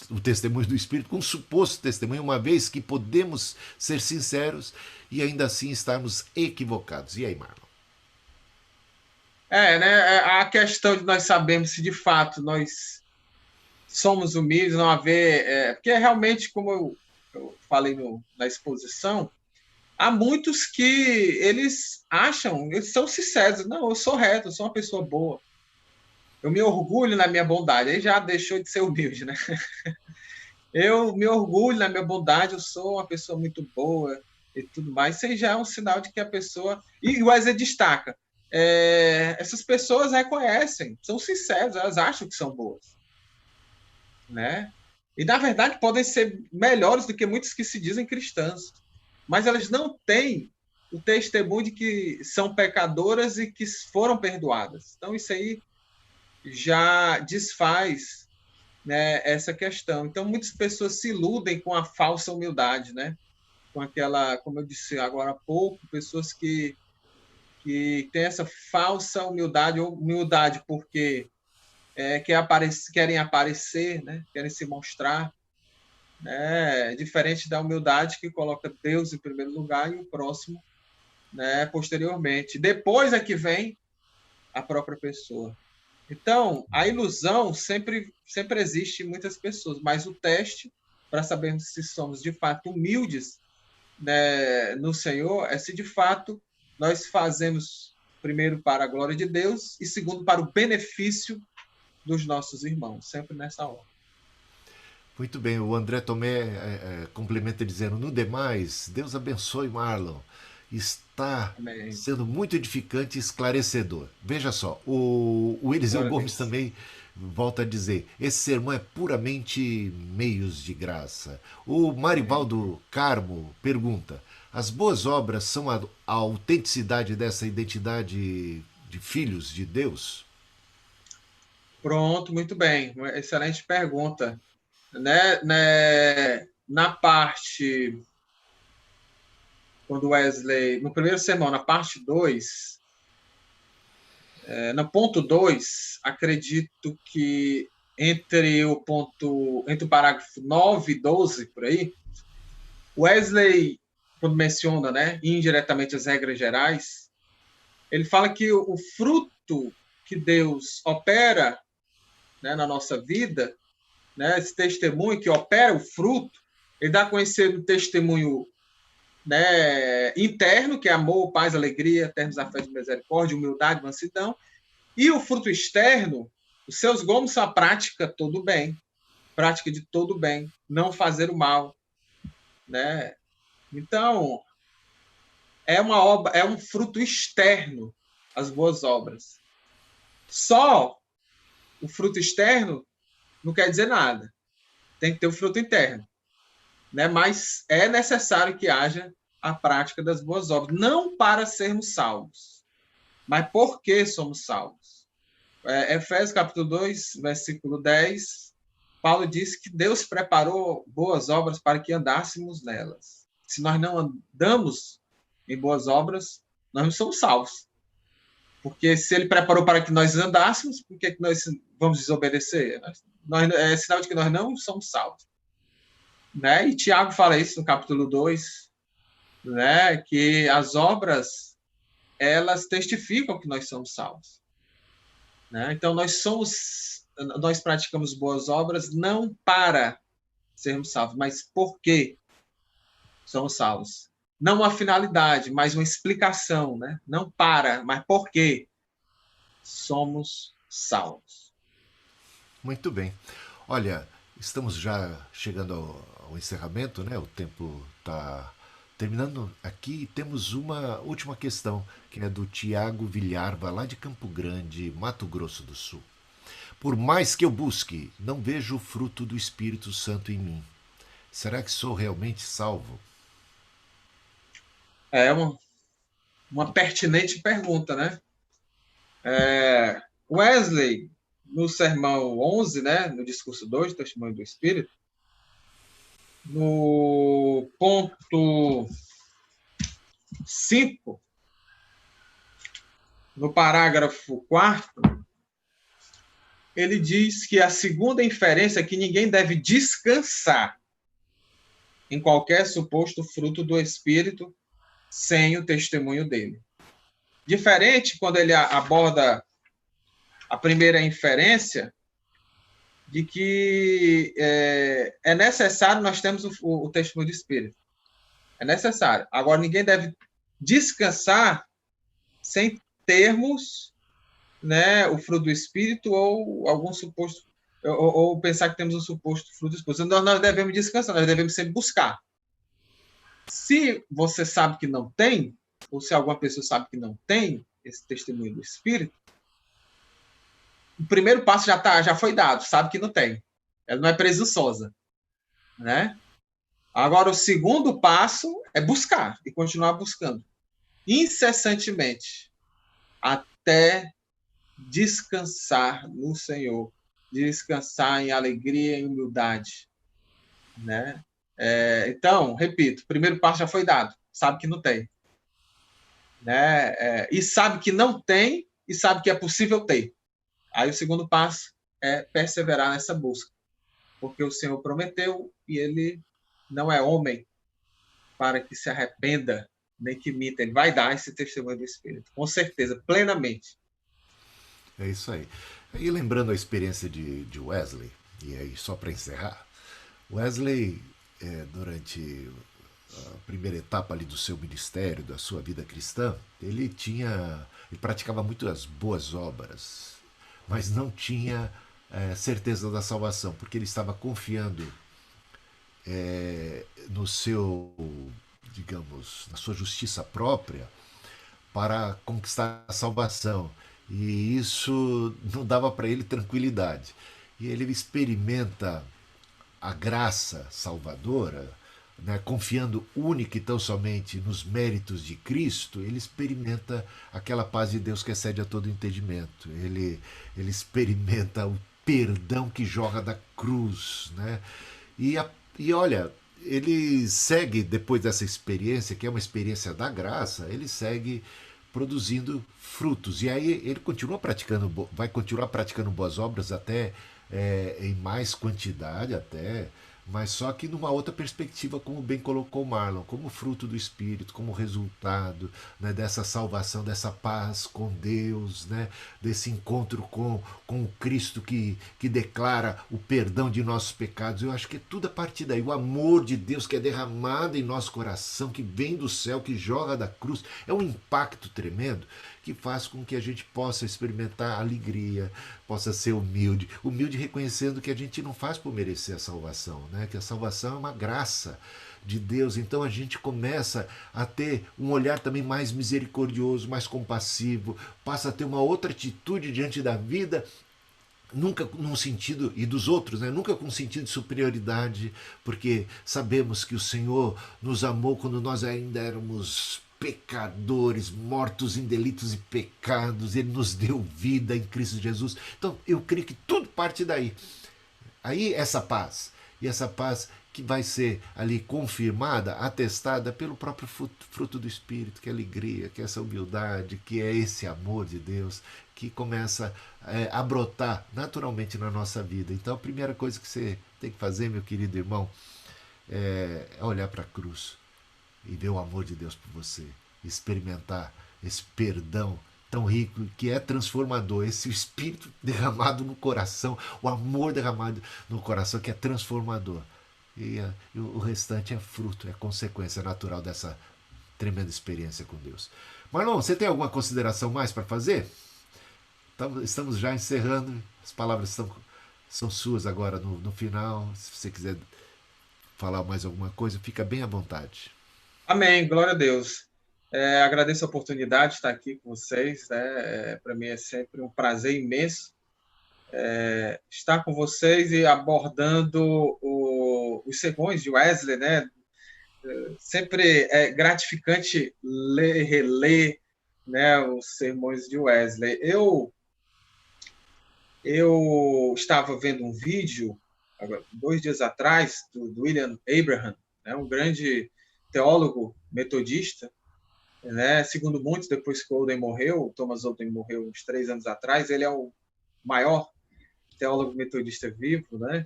O testemunho do Espírito com um suposto testemunho, uma vez que podemos ser sinceros e ainda assim estarmos equivocados. E aí, Marlon? Né? A questão de nós sabermos se de fato nós somos humildes, não haver. Porque realmente, como eu falei na exposição, há muitos que eles acham, eles são sinceros. Não, eu sou reto, eu sou uma pessoa boa. Eu me orgulho na minha bondade. Aí já deixou de ser humilde, né? Eu me orgulho na minha bondade, eu sou uma pessoa muito boa e tudo mais. Isso aí já é um sinal de que a pessoa... E o Wesley destaca, essas pessoas reconhecem, são sinceras, elas acham que são boas. Né? E, na verdade, podem ser melhores do que muitos que se dizem cristãos. Mas elas não têm o testemunho de que são pecadoras e que foram perdoadas. Então, isso aí já desfaz, né, essa questão. Então, muitas pessoas se iludem com a falsa humildade, né? Com aquela, como eu disse agora há pouco, pessoas que têm essa falsa humildade porque querem aparecer, né? Querem se mostrar, né? Diferente da humildade que coloca Deus em primeiro lugar e o próximo, né, posteriormente. Depois é que vem a própria pessoa. Então, a ilusão sempre existe em muitas pessoas, mas o teste para sabermos se somos de fato humildes, né, no Senhor é se de fato nós fazemos primeiro para a glória de Deus e segundo para o benefício dos nossos irmãos, sempre nessa ordem. Muito bem, o André Tomé complementa dizendo: no demais, Deus abençoe Marlon. está Amém. sendo muito edificante e esclarecedor. Veja só, o Eliseu Glória a Gomes Deus. também volta a dizer: esse sermão é puramente meios de graça. O Amém. Marivaldo Carmo pergunta: as boas obras são a autenticidade dessa identidade de filhos de Deus? Pronto, muito bem. Uma excelente pergunta. Na parte, quando Wesley, no primeiro sermão, na parte 2, no ponto 2, acredito que entre o parágrafo 9 e 12, por aí, Wesley, quando menciona, né, indiretamente as regras gerais, ele fala que o fruto que Deus opera, né, na nossa vida, né, esse testemunho que opera o fruto, ele dá a conhecer o testemunho, né, interno, que é amor, paz, alegria, termos, afeto, misericórdia, humildade, mansidão, e o fruto externo, os seus gomos são a prática todo bem, prática de todo bem, não fazer o mal, né? Então, é um fruto externo as boas obras. Só o fruto externo não quer dizer nada. Tem que ter o fruto interno, né? Mas é necessário que haja a prática das boas obras, não para sermos salvos, mas porque somos salvos. Efésios capítulo 2, versículo 10, Paulo diz que Deus preparou boas obras para que andássemos nelas. Se nós não andamos em boas obras, nós não somos salvos. Porque se ele preparou para que nós andássemos, por que nós vamos desobedecer? É sinal de que nós não somos salvos. Né? E Tiago fala isso no capítulo 2, né? Que as obras, elas testificam que nós somos salvos. Né? Então, nós praticamos boas obras não para sermos salvos, mas porque somos salvos. Não uma finalidade, mas uma explicação, né? Não para, mas porque somos salvos. Muito bem. Olha, estamos já chegando ao encerramento, né? O tempo está terminando aqui. Temos uma última questão, que é do Tiago Vilharva, lá de Campo Grande, Mato Grosso do Sul. Por mais que eu busque, não vejo o fruto do Espírito Santo em mim. Será que sou realmente salvo? É uma pertinente pergunta, né? Wesley, no sermão 11, né, no discurso 2, Testemunho do Espírito, no ponto 5, no parágrafo 4º, ele diz que a segunda inferência é que ninguém deve descansar em qualquer suposto fruto do Espírito sem o testemunho dele. Diferente quando ele aborda a primeira inferência, de que é necessário nós termos o testemunho do Espírito. É necessário. Agora, ninguém deve descansar sem termos, né, o fruto do Espírito ou algum suposto, ou pensar que temos um suposto fruto do Espírito. Nós devemos descansar, nós devemos sempre buscar. Se você sabe que não tem, ou se alguma pessoa sabe que não tem esse testemunho do Espírito, o primeiro passo já foi dado, sabe que não tem. Ela não é presunçosa, né? Agora, o segundo passo é buscar e continuar buscando incessantemente até descansar no Senhor, descansar em alegria e humildade, né? Então, repito, o primeiro passo já foi dado, sabe que não tem, né? E sabe que não tem e sabe que é possível ter. Aí o segundo passo é perseverar nessa busca, porque o Senhor prometeu e ele não é homem para que se arrependa, nem que minta. Ele vai dar esse testemunho do Espírito, com certeza, plenamente. É isso aí. E lembrando a experiência de Wesley, e aí só para encerrar, Wesley, durante a primeira etapa ali do seu ministério, da sua vida cristã, ele praticava muito as boas obras, mas não tinha certeza da salvação, porque ele estava confiando no seu digamos, na sua justiça própria para conquistar a salvação. E isso não dava para ele tranquilidade. E ele experimenta a graça salvadora, né, confiando única e tão somente nos méritos de Cristo, ele experimenta aquela paz de Deus que excede a todo entendimento. Ele experimenta o perdão que jorra da cruz. Né? E olha, ele segue, depois dessa experiência, que é uma experiência da graça, ele segue produzindo frutos. E aí ele continua praticando, vai continuar praticando boas obras até em mais quantidade até, mas só que numa outra perspectiva, como bem colocou Marlon, como fruto do Espírito, como resultado, né, dessa salvação, dessa paz com Deus, né, desse encontro com o Cristo que declara o perdão de nossos pecados. Eu acho que é tudo a partir daí. O amor de Deus que é derramado em nosso coração, que vem do céu, que jorra da cruz, é um impacto tremendo que faz com que a gente possa experimentar alegria, possa ser humilde, humilde reconhecendo que a gente não faz por merecer a salvação, né? Que a salvação é uma graça de Deus. Então a gente começa a ter um olhar também mais misericordioso, mais compassivo, passa a ter uma outra atitude diante da vida, nunca num sentido, e dos outros, né? Nunca com sentido de superioridade, porque sabemos que o Senhor nos amou quando nós ainda éramos pecadores, mortos em delitos e pecados. Ele nos deu vida em Cristo Jesus. Então eu creio que tudo parte daí. Aí essa paz, e essa paz que vai ser ali confirmada, atestada pelo próprio fruto do Espírito, que é a alegria, que é essa humildade, que é esse amor de Deus, que começa a brotar naturalmente na nossa vida. Então a primeira coisa que você tem que fazer, meu querido irmão, é olhar para a cruz e ver o amor de Deus por você, experimentar esse perdão tão rico, que é transformador, esse Espírito derramado no coração, o amor derramado no coração, que é transformador. E o restante é fruto, é consequência natural dessa tremenda experiência com Deus. Marlon, você tem alguma consideração mais para fazer? Estamos já encerrando, as palavras são suas agora no final. Se você quiser falar mais alguma coisa, fica bem à vontade. Amém, glória a Deus. Agradeço a oportunidade de estar aqui com vocês. Né? Para mim é sempre um prazer imenso estar com vocês e abordando os sermões de Wesley. Né? Sempre é gratificante ler e reler, né, os sermões de Wesley. Eu estava vendo um vídeo, 2 dias atrás, do William Abraham, né, um grande teólogo metodista, né, segundo muitos, depois que Oden morreu, Thomas Oden morreu uns 3 anos atrás, ele é o maior teólogo metodista vivo, né,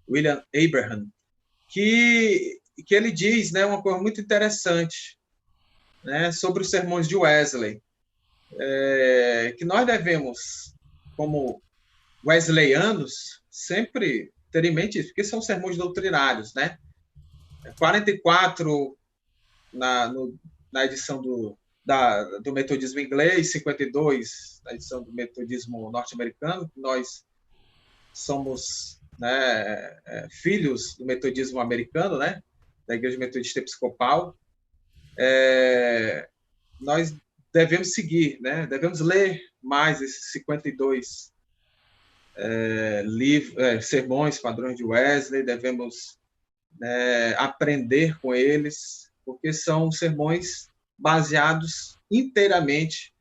William Abraham, que ele diz, né, uma coisa muito interessante, né, sobre os sermões de Wesley, que nós devemos, como wesleyanos, sempre ter em mente isso, porque são sermões doutrinários, né? 44 na edição do metodismo inglês, 52 na edição do metodismo norte-americano. Nós somos, né, filhos do metodismo americano, né? Da Igreja Metodista Episcopal. Nós devemos seguir, né? Devemos ler mais esses 52 sermões, padrões de Wesley, devemos aprender com eles, porque são sermões baseados inteiramente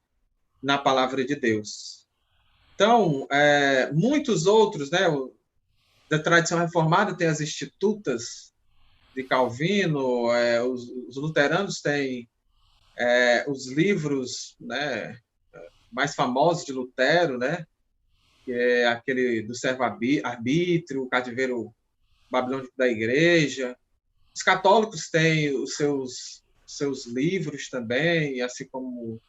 na palavra de Deus. Então, muitos outros, né, da tradição reformada tem as Institutas de Calvino, os luteranos têm os livros, né, mais famosos de Lutero, né, que é aquele do servo-arbítrio, o cativeiro babilônico da igreja. Os católicos têm os seus livros também, assim como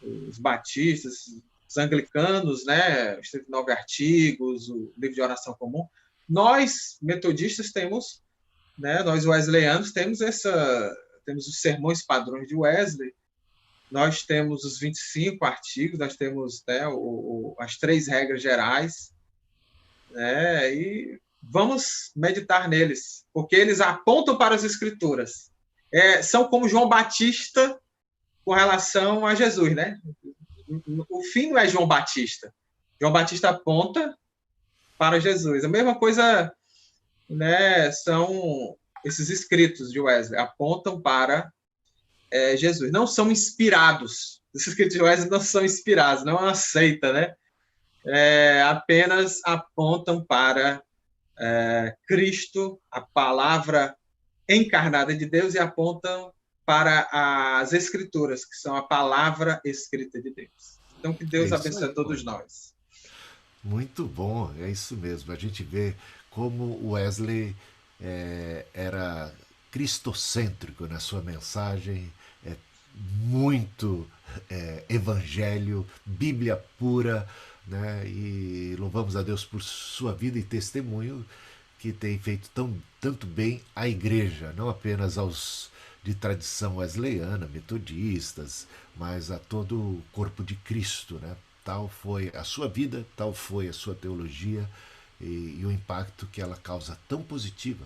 os batistas, os anglicanos, né, os 39 artigos, o livro de oração comum. Nós, metodistas, temos, né, nós wesleyanos, temos os sermões padrões de Wesley, nós temos os 25 artigos, nós temos, né, as 3 regras gerais, e vamos meditar neles, porque eles apontam para as Escrituras. são como João Batista com relação a Jesus, né? O fim não é João Batista. João Batista aponta para Jesus. A mesma coisa, né, são esses escritos de Wesley, apontam para Jesus. Não são inspirados. Esses escritos de Wesley não são inspirados, não é uma seita, né? Apenas apontam para Cristo, a palavra encarnada de Deus, e apontam para as Escrituras, que são a palavra escrita de Deus. Então, que Deus abençoe a todos nós. Muito bom, é isso mesmo. A gente vê como Wesley era cristocêntrico na sua mensagem, muito evangelho, Bíblia pura, né? E louvamos a Deus por sua vida e testemunho que tem feito tanto bem à igreja, não apenas aos de tradição wesleyana, metodistas, mas a todo o corpo de Cristo, né? Tal foi a sua vida, tal foi a sua teologia e o impacto que ela causa tão positiva,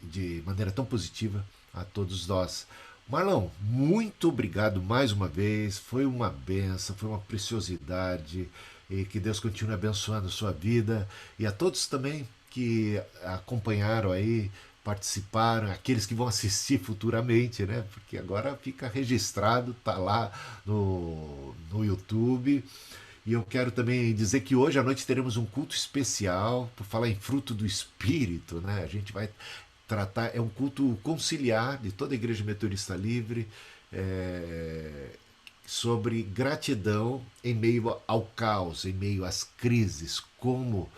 de maneira tão positiva a todos nós. Marlon, muito obrigado mais uma vez, foi uma benção, foi uma preciosidade, e que Deus continue abençoando a sua vida e a todos também que acompanharam aí, participaram, aqueles que vão assistir futuramente, né? Porque agora fica registrado, tá lá no YouTube. E eu quero também dizer que hoje à noite teremos um culto especial, por falar em fruto do Espírito, né? A gente vai tratar, é um culto conciliar de toda a Igreja Metodista Livre, sobre gratidão em meio ao caos, em meio às crises, como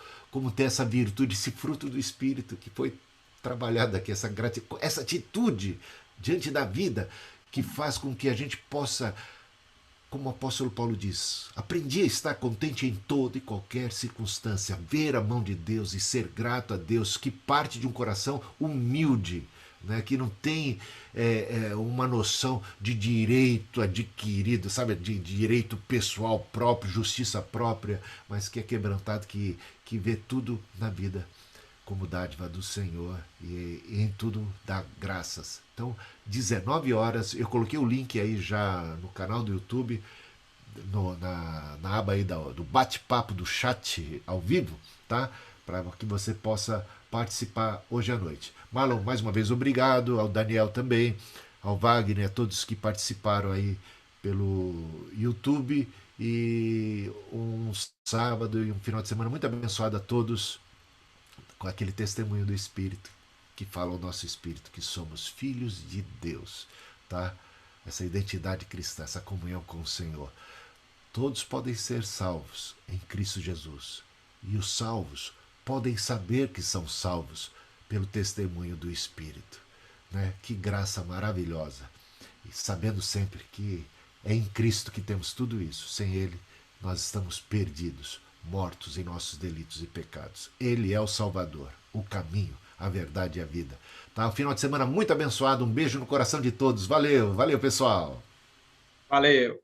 ter essa virtude, esse fruto do Espírito que foi trabalhado aqui, essa atitude diante da vida que faz com que a gente possa, como o apóstolo Paulo diz, aprendi a estar contente em toda e qualquer circunstância, ver a mão de Deus e ser grato a Deus, que parte de um coração humilde, né, que não tem uma noção de direito adquirido, sabe, de direito pessoal próprio, justiça própria, mas que é quebrantado, que vê tudo na vida como dádiva do Senhor e em tudo dá graças. Então, 19 horas, eu coloquei o link aí já no canal do YouTube, na aba aí do bate-papo, do chat ao vivo, tá? Para que você possa participar hoje à noite. Marlon, mais uma vez, obrigado, ao Daniel também, ao Wagner, a todos que participaram aí pelo YouTube, e um sábado e um final de semana muito abençoado a todos, com aquele testemunho do Espírito que fala ao nosso espírito que somos filhos de Deus, tá? Essa identidade cristã, essa comunhão com o Senhor. Todos podem ser salvos em Cristo Jesus, e os salvos podem saber que são salvos pelo testemunho do Espírito, né? Que graça maravilhosa! E sabendo sempre que é em Cristo que temos tudo isso. Sem Ele, nós estamos perdidos, mortos em nossos delitos e pecados. Ele é o Salvador, o caminho, a verdade e a vida. Tá? Um final de semana muito abençoado. Um beijo no coração de todos. Valeu, valeu, pessoal. Valeu.